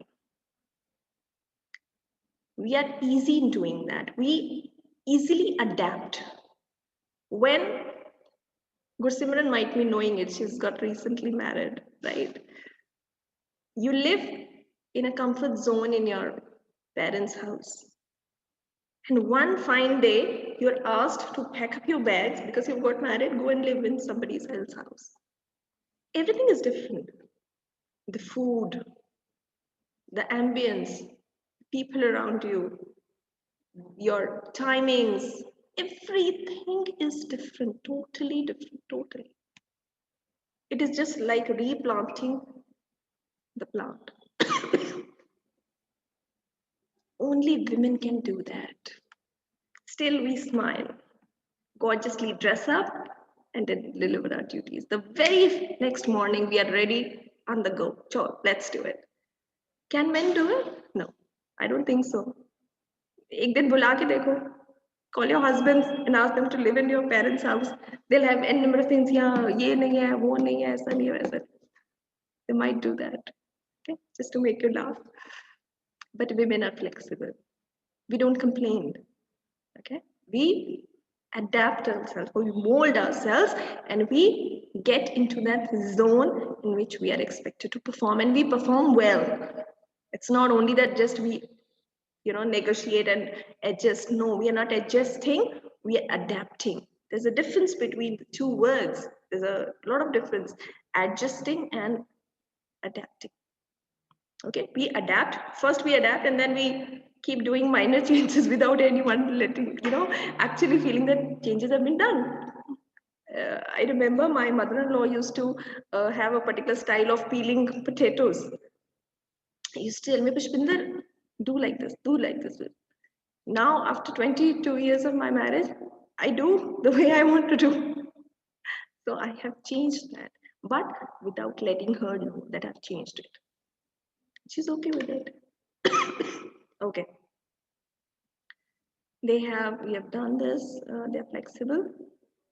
We are easy in doing that. We easily adapt. When Gursimran might be knowing it, she's got recently married, right? You live in a comfort zone in your parents' house. And one fine day, you're asked to pack up your bags because you've got married, go and live in somebody else's house. Everything is different. The food, the ambience, people around you, your timings, everything is different, totally different, totally. It is just like replanting the plant. Only women can do that. Still, we smile, gorgeously dress up, and then deliver our duties. The very next morning, we are ready on the go. Sure, let's do it. Can men do it? No, I don't think so. एक दिन बुला के देखो. Call your husbands and ask them to live in your parents' house. They'll have n number of things. Yeah, ये नहीं है, वो नहीं है, ऐसा नहीं है, वैसा. They might do that, okay, just to make you laugh. But women are flexible. We don't complain, okay? We adapt ourselves, we mold ourselves, and we get into that zone in which we are expected to perform, and we perform well. It's not only that just we negotiate and adjust. No, we are not adjusting, we are adapting. There's a difference between the two words. There's a lot of difference, adjusting and adapting. Okay, we adapt. First we adapt and then we keep doing minor changes without anyone letting, actually feeling that changes have been done. I remember my mother-in-law used to have a particular style of peeling potatoes. He used to tell me, Pushpinder, do like this, do like this. Now, after 22 years of my marriage, I do the way I want to do. So I have changed that, but without letting her know that I've changed it. She's okay with it. Okay. We have done this, they're flexible,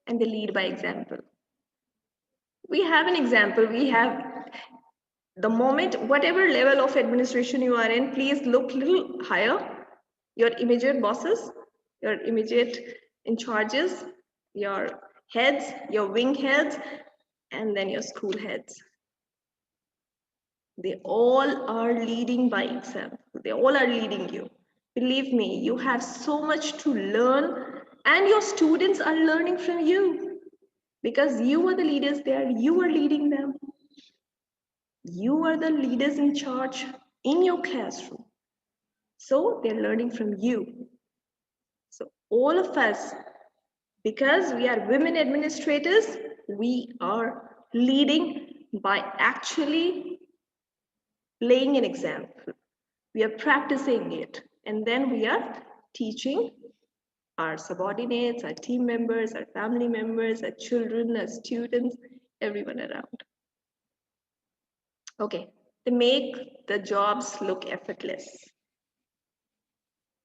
and they lead by example. We have an example, we have the moment, whatever level of administration you are in, please look a little higher. Your immediate bosses, your immediate in charges, your heads, your wing heads, and then your school heads. They all are leading by example. They all are leading you. Believe me, you have so much to learn, and your students are learning from you because you are the leaders there, you are leading them. You are the leaders in charge in your classroom. So they're learning from you. So all of us, because we are women administrators, we are leading by actually laying an example. We are practicing it, and then we are teaching our subordinates, our team members, our family members, our children, our students, everyone around. Okay, they make the jobs look effortless.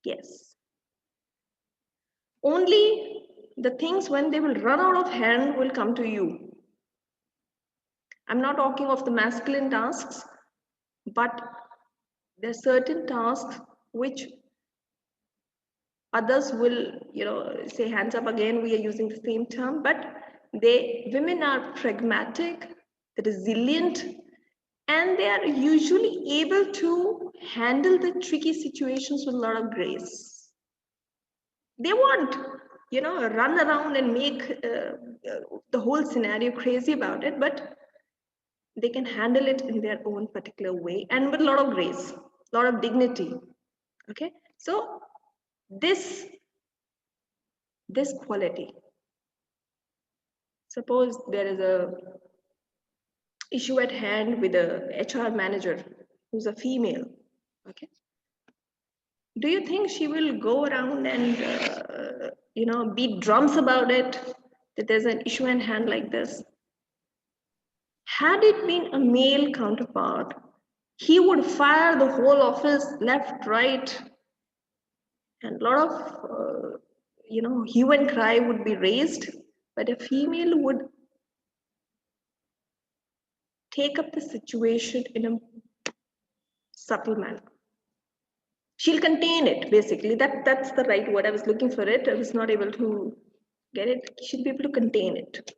Yes. Only the things when they will run out of hand will come to you. I'm not talking of the masculine tasks, but there are certain tasks which others will, say hands up again, we are using the same term, but women are pragmatic, resilient, and they are usually able to handle the tricky situations with a lot of grace. They won't, run around and make the whole scenario crazy about it, but they can handle it in their own particular way and with a lot of grace, a lot of dignity. Okay, so this quality. Suppose there is a issue at hand with a HR manager who's a female. Okay, do you think she will go around and beat drums about it, that there's an issue at hand like this? Had it been a male counterpart, he would fire the whole office left, right, and a lot of hue and cry would be raised, but a female would take up the situation in a subtle manner. She'll contain it, basically. That's the right word. I was looking for it. I was not able to get it. She'll be able to contain it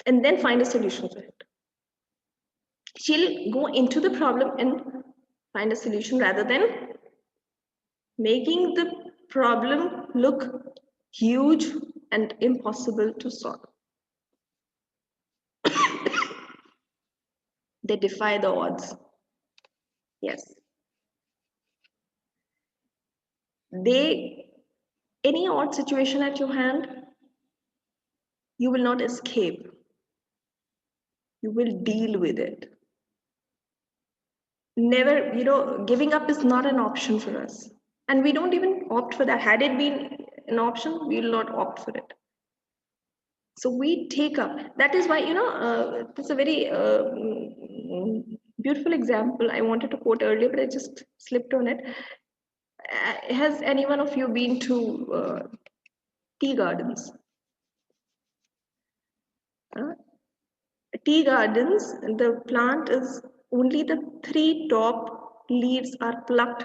and then find a solution for it. She'll go into the problem and find a solution rather than making the problem look huge and impossible to solve. They defy the odds. Yes. Any odd situation at your hand, you will not escape. You will deal with it. Never, giving up is not an option for us. And we don't even opt for that. Had it been an option, we will not opt for it. So we take up. That is why, it's a very beautiful example I wanted to quote earlier, but I just slipped on it. Has any one of you been to tea gardens? Tea gardens, the plant is only the 3 top leaves are plucked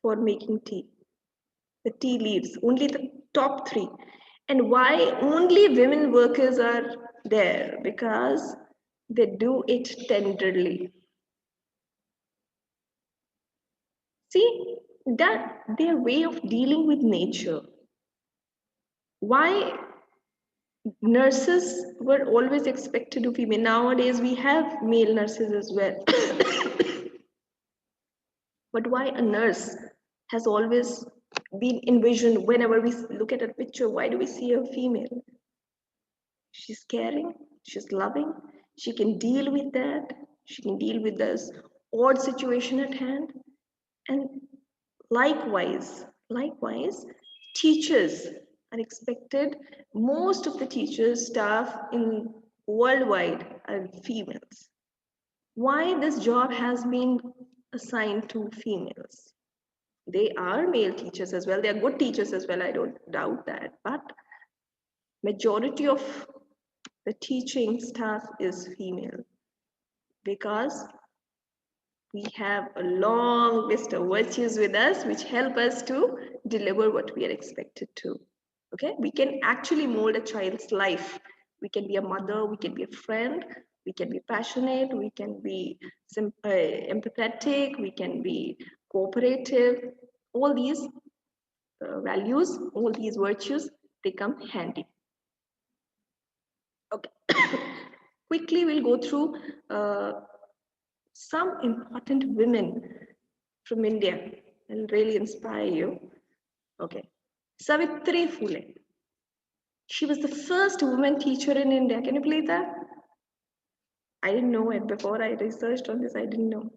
for making tea. The tea leaves, only the top 3. And why only women workers are there? Because they do it tenderly. See, that their way of dealing with nature. Why nurses were always expected to be female? Nowadays we have male nurses as well. But why a nurse has always been envisioned whenever we look at a picture? Why do we see a female? She's caring, she's loving, she can deal with that, she can deal with this odd situation at hand. And likewise, teachers are expected, most of the teachers, staff in worldwide are females. Why this job has been assigned to females? They are male teachers as well, they are good teachers as well, I don't doubt that, but majority of the teaching staff is female because we have a long list of virtues with us which help us to deliver what we are expected to. Okay, we can actually mold a child's life. We can be a mother, we can be a friend, we can be passionate, we can be empathetic, we can be cooperative. All these values, all these virtues, they come handy. Okay, quickly we'll go through some important women from India will really inspire you. Okay, Savitri Phule. She was the first woman teacher in India. Can you believe that? I didn't know it before I researched on this. I didn't know.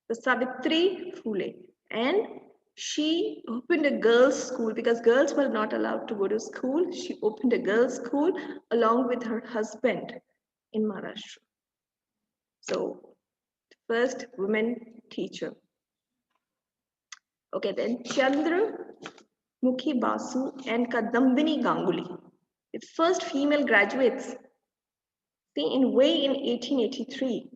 The Savitri Phule, and she opened a girls' school because girls were not allowed to go to school. She opened a girls' school along with her husband in Maharashtra. So, first woman teacher. Okay, then Chandra Mukhi Basu and Kadambini Ganguly, the first female graduates. See, in way in 1883,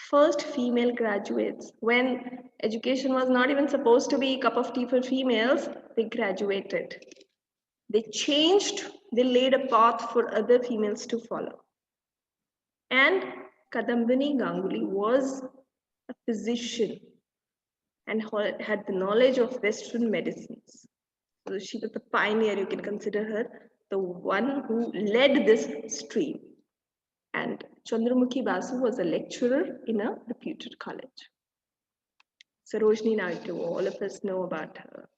first female graduates. When education was not even supposed to be a cup of tea for females, they graduated. They changed, they laid a path for other females to follow. And Kadambini Ganguly was a physician and had the knowledge of Western medicines. So she was the pioneer, you can consider her the one who led this stream. And Chandramukhi Basu was a lecturer in a reputed college. Sarojini Naidu, all of us know about her.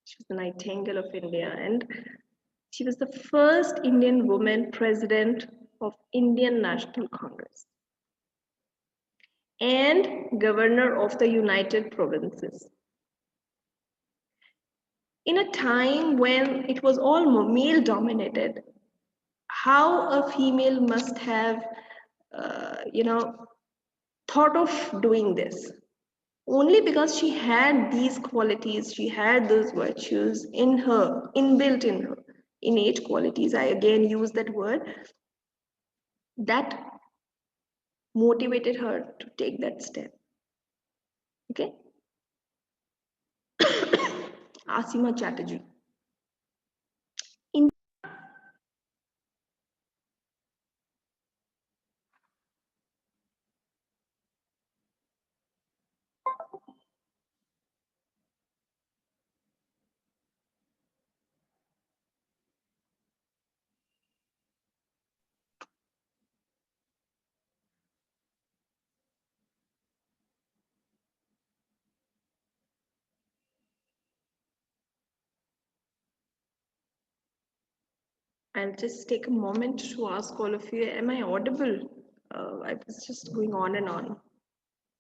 She was the Nightingale of India, and she was the first Indian woman president of Indian National Congress and governor of the United Provinces. In a time when it was all male dominated, how a female must have, thought of doing this. Only because she had these qualities, she had those virtues in her, inbuilt in her, innate qualities. I again use that word, that motivated her to take that step. Okay? Asima Chatterjee. I'll just take a moment to ask all of you, am I audible? I was just going on and on.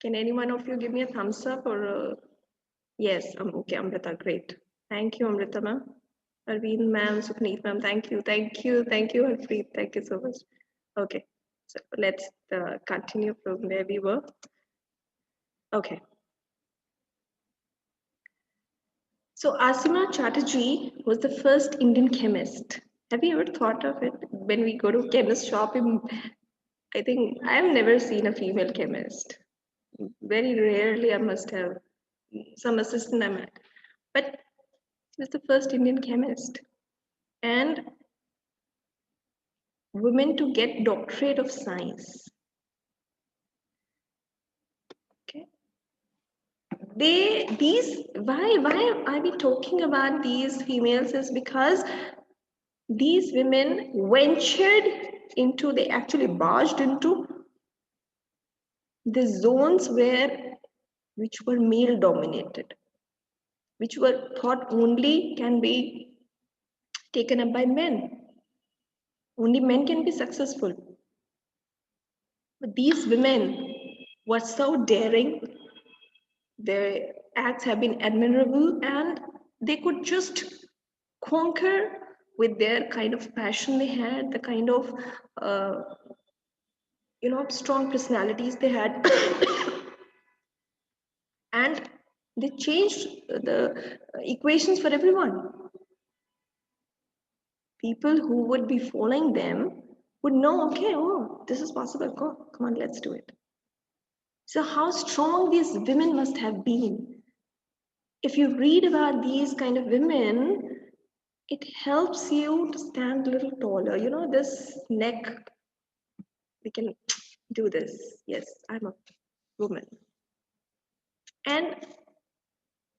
Can any one of you give me a thumbs up or yes, okay, Amrita, great. Thank you, Amrita ma'am. Arvind ma'am, Sukhneet ma'am, thank you, Harpreet, thank you so much. Okay, so let's continue from where we were. Okay. So Asima Chatterjee was the first Indian chemist. Have you ever thought of it? When we go to chemist shop, I think I've never seen a female chemist. Very rarely I must have some assistant I met. But she was the first Indian chemist. And women to get doctorate of science. Okay. Why are we talking about these females is because these women ventured into, they actually barged into the zones which were male dominated, which were thought only can be taken up by men. Only men can be successful. But these women were so daring, their acts have been admirable, and they could just conquer with their kind of passion they had, the kind of strong personalities they had. And they changed the equations for everyone. People who would be following them would know, okay, oh, this is possible, come on, let's do it. So how strong these women must have been. If you read about these kind of women, it helps you to stand a little taller. You know, this neck, we can do this. Yes, I'm a woman. And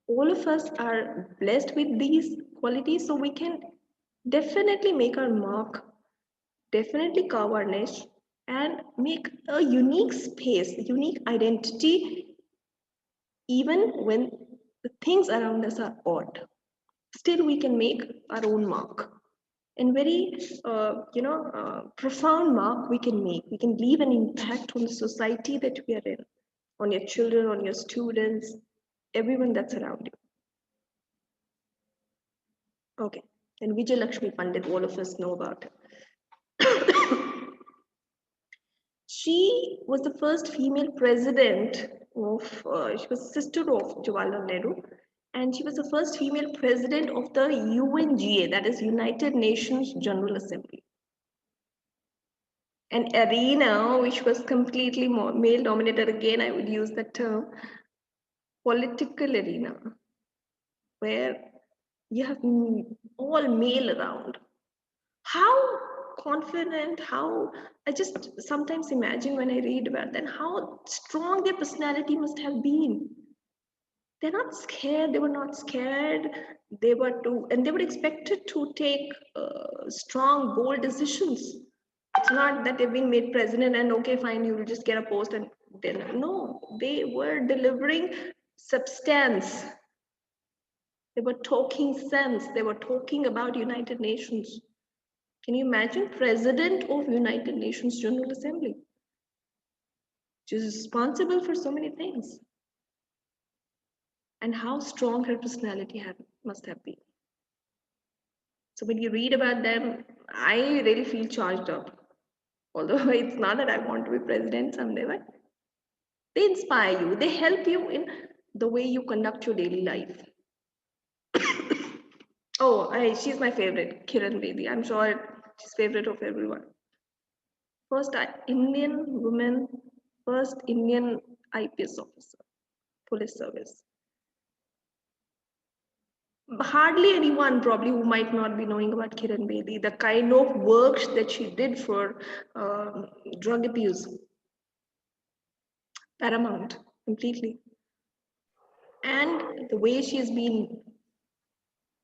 all of us are blessed with these qualities, so we can definitely make our mark, definitely carve our niche, and make a unique space, unique identity, even when the things around us are odd. Still, we can make our own mark. And very, profound mark we can make. We can leave an impact on the society that we are in, on your children, on your students, everyone that's around you. Okay, and Vijay Lakshmi Pandit, all of us know about her. She was the first female president of, she was sister of Jawaharlal Nehru, and she was the first female president of the UNGA, that is United Nations General Assembly. An arena which was completely male dominated, again, I would use that term, political arena, where you have all male around. How confident, how, I just sometimes imagine when I read about that, how strong their personality must have been. They're not scared, they were not scared, they were and they were expected to take strong, bold decisions. It's not that they've been made president and okay, fine, you will just get a post and then, no, they were delivering substance. They were talking sense. They were talking about United Nations. Can you imagine president of United Nations General Assembly? She is responsible for so many things. And how strong her personality must have been. So when you read about them, I really feel charged up. Although it's not that I want to be president someday, but they inspire you. They help you in the way you conduct your daily life. Oh, she's my favorite, Kiran Bedi. I'm sure she's favorite of everyone. First Indian woman, first Indian IPS officer, police service. Hardly anyone probably who might not be knowing about Kiran Bedi, the kind of work that she did for drug abuse. Paramount, completely. And the way she's been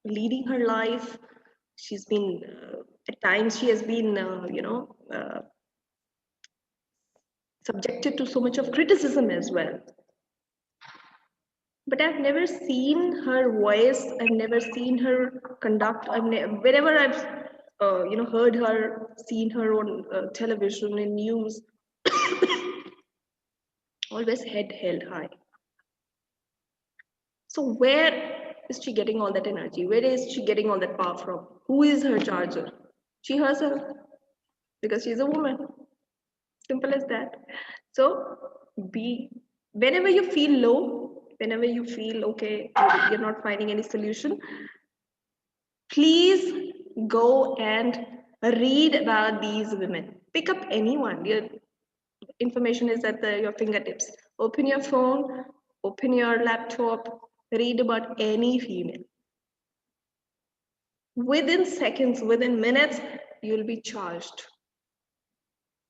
leading her life, she's been, at times she has been, subjected to so much of criticism as well. But I've never seen her voice. I've never seen her conduct. Whenever I've heard her, seen her on television and news, always head held high. So where is she getting all that energy? Where is she getting all that power from? Who is her charger? She herself, because she's a woman. Simple as that. So whenever you feel low, whenever you feel okay, you're not finding any solution, please go and read about these women. Pick up anyone. Your information is at your fingertips. Open your phone, open your laptop, read about any female. Within seconds, within minutes, you'll be charged.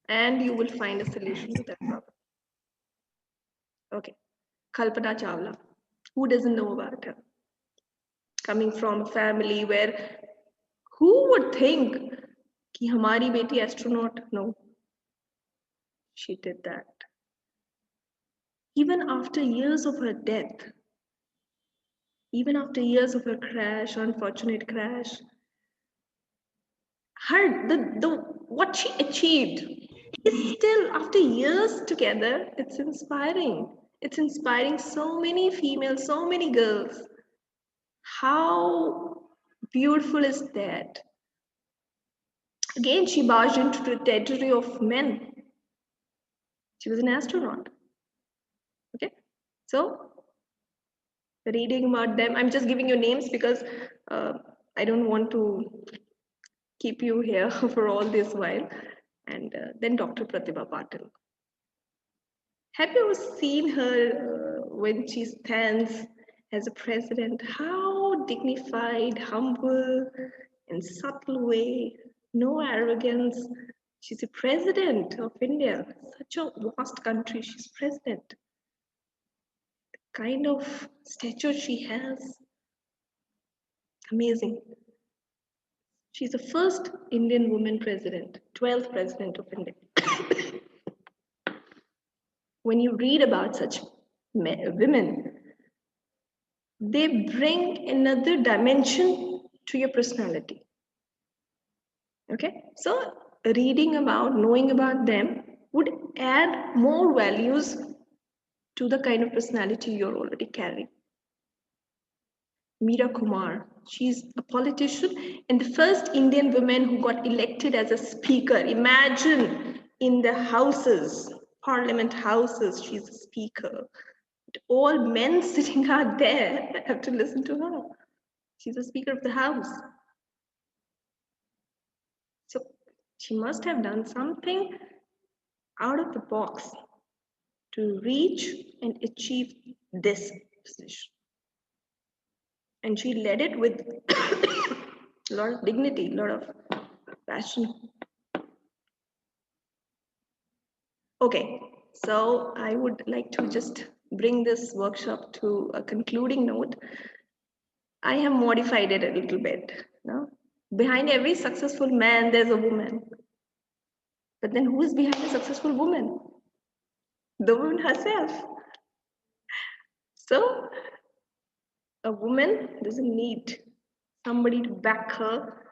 And you will find a solution to that problem. Okay. Kalpana Chawla. Who doesn't know about her? Coming from a family Who would think कि हमारी बेटी astronaut? No, she did that. Even after years of her death, even after years of her crash, unfortunate crash, what she achieved is still, after years together, it's inspiring. It's inspiring so many females, so many girls. How beautiful is that? Again, she barged into the territory of men. She was an astronaut. Okay, so reading about them, I'm just giving you names because I don't want to keep you here for all this while. And then Dr. Pratibha Patil. Have you ever seen her when she stands as a president? How dignified, humble, in subtle way, no arrogance. She's a president of India, such a vast country. She's president. The kind of stature she has, amazing. She's the first Indian woman president, 12th president of India. When you read about such women, they bring another dimension to your personality. Okay, so reading about, knowing about them would add more values to the kind of personality you're already carrying. Meera Kumar, she's a politician and the first Indian woman who got elected as a speaker. Imagine in the houses, parliament houses, she's a speaker. All men sitting out there have to listen to her. She's a speaker of the house. So she must have done something out of the box to reach and achieve this position. And she led it with a lot of dignity, a lot of passion. Okay, so I would like to just bring this workshop to a concluding note. I have modified it a little bit. No? Behind every successful man, there's a woman. But then who is behind a successful woman? The woman herself. So a woman doesn't need somebody to back her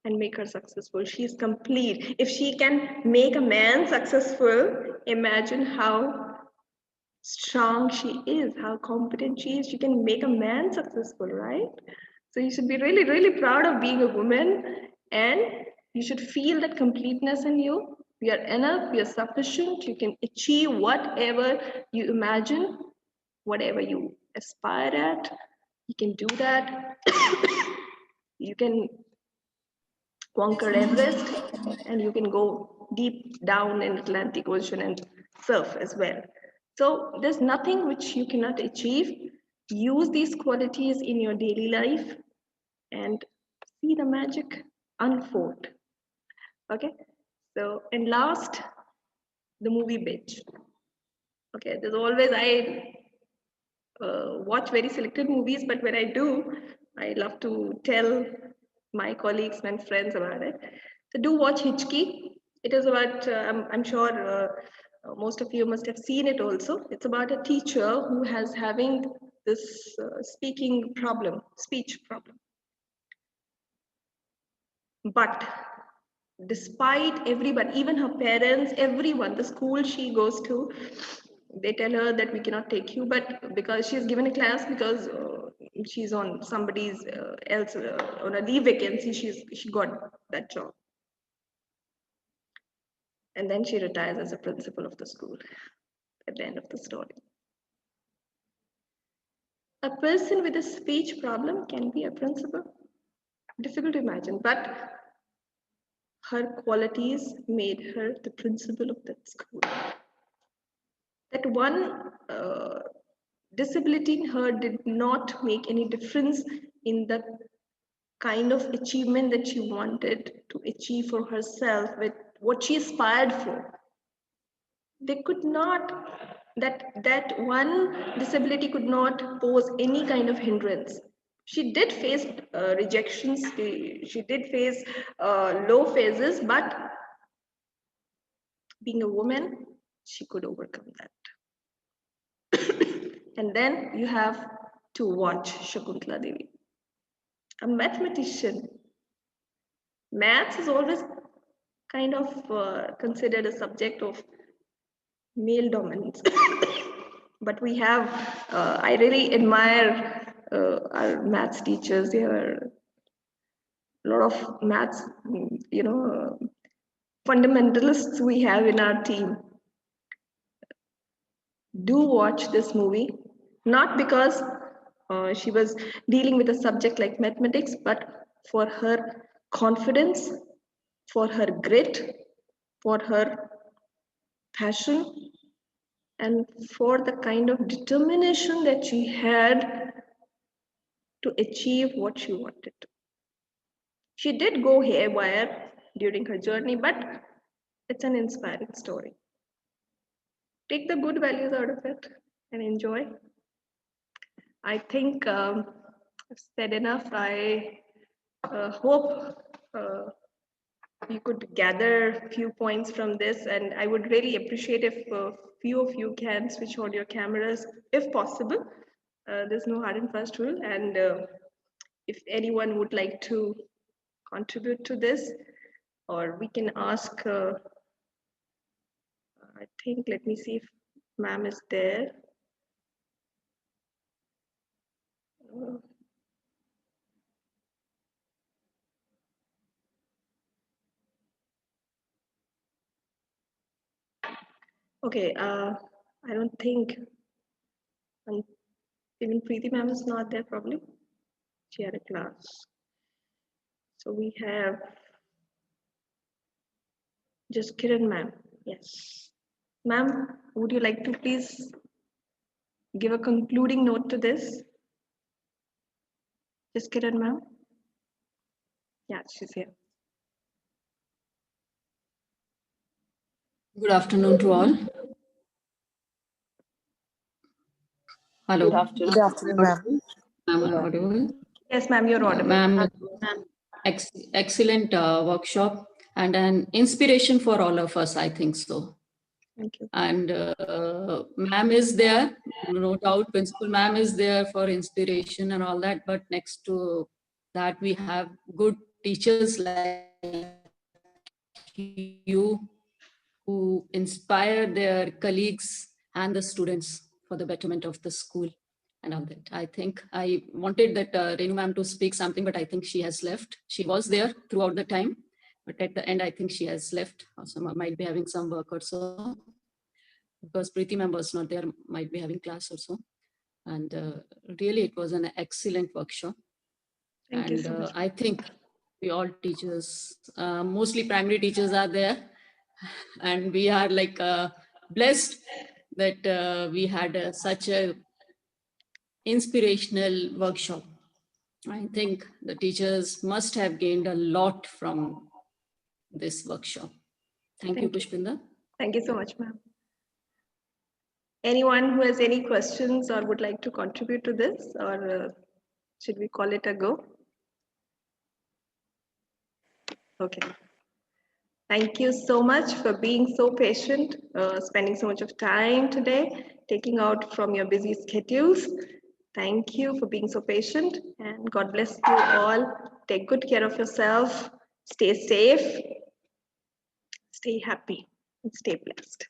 and make her successful. She is complete. If she can make a man successful, imagine how strong she is, how competent she is. She can make a man successful, right? So you should be really, really proud of being a woman, and you should feel that completeness in you. You are enough, you are sufficient, you can achieve whatever you imagine, whatever you aspire at, you can do that. You can conquer Everest, and you can go deep down in Atlantic Ocean and surf as well. So there's nothing which you cannot achieve. Use these qualities in your daily life and see the magic unfold. Okay, so and last, the movie Bitch. Okay, there's always I watch very selected movies, but when I do, I love to tell my colleagues and friends about it. So do watch Hitchki. It is about, I'm sure most of you must have seen it also. It's about a teacher who has having this speech problem. But despite everybody, even her parents, everyone, the school she goes to, they tell her that we cannot take you, but because she's given a class, because she's on somebody's else on a leave vacancy, she got that job, and then she retires as a principal of the school at the end of the story. A person with a speech problem can be a principal. Difficult to imagine, but her qualities made her the principal of that school. That one disability in her did not make any difference in the kind of achievement that she wanted to achieve for herself, with what she aspired for. They could not, that one disability could not pose any kind of hindrance. She did face rejections, she did face low phases, but being a woman, she could overcome that. And then you have to watch Shakuntala Devi, a mathematician. Maths is always kind of considered a subject of male dominance. But we have, I really admire our maths teachers. There are a lot of maths, fundamentalists we have in our team. Do watch this movie, not because she was dealing with a subject like mathematics, but for her confidence, for her grit, for her passion, and for the kind of determination that she had to achieve what she wanted. She did go haywire during her journey, but it's an inspiring story. Take the good values out of it and enjoy. I think I've said enough. I hope you could gather a few points from this, and I would really appreciate if a few of you can switch on your cameras if possible. There's no hard and fast rule, and if anyone would like to contribute to this, or we can ask, I think, let me see if ma'am is there. Okay, I don't think, even Preeti ma'am is not there probably. She had a class. So we have just Kiran ma'am. Yes. Ma'am, would you like to please give a concluding note to this? Just Kiran ma'am. Yeah, she's here. Good afternoon to all. Hello. Good afternoon, ma'am. Am I audible? Yes, ma'am, you're audible. Ma'am, excellent workshop and an inspiration for all of us, I think so. Thank you. And ma'am is there, no doubt, principal ma'am is there for inspiration and all that. But next to that, we have good teachers like you who inspire their colleagues and the students for the betterment of the school and all that. I think I wanted that Renu ma'am to speak something, but I think she has left. She was there throughout the time, but at the end, I think she has left. Also, might be having some work or so, because Preeti ma'am was not there, might be having class also. And really, it was an excellent workshop. Thank you so much. I think we all teachers, mostly primary teachers are there, and we are like blessed that we had such a inspirational workshop. I think the teachers must have gained a lot from this workshop. Thank you, Pushpinda. Thank you so much, ma'am. Anyone who has any questions or would like to contribute to this, or should we call it a go? Okay. Thank you so much for being so patient, spending so much of time today, taking out from your busy schedules. Thank you for being so patient, and God bless you all. Take good care of yourself. Stay safe, stay happy, and stay blessed.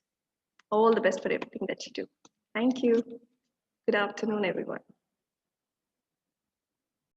All the best for everything that you do. Thank you. Good afternoon, everyone.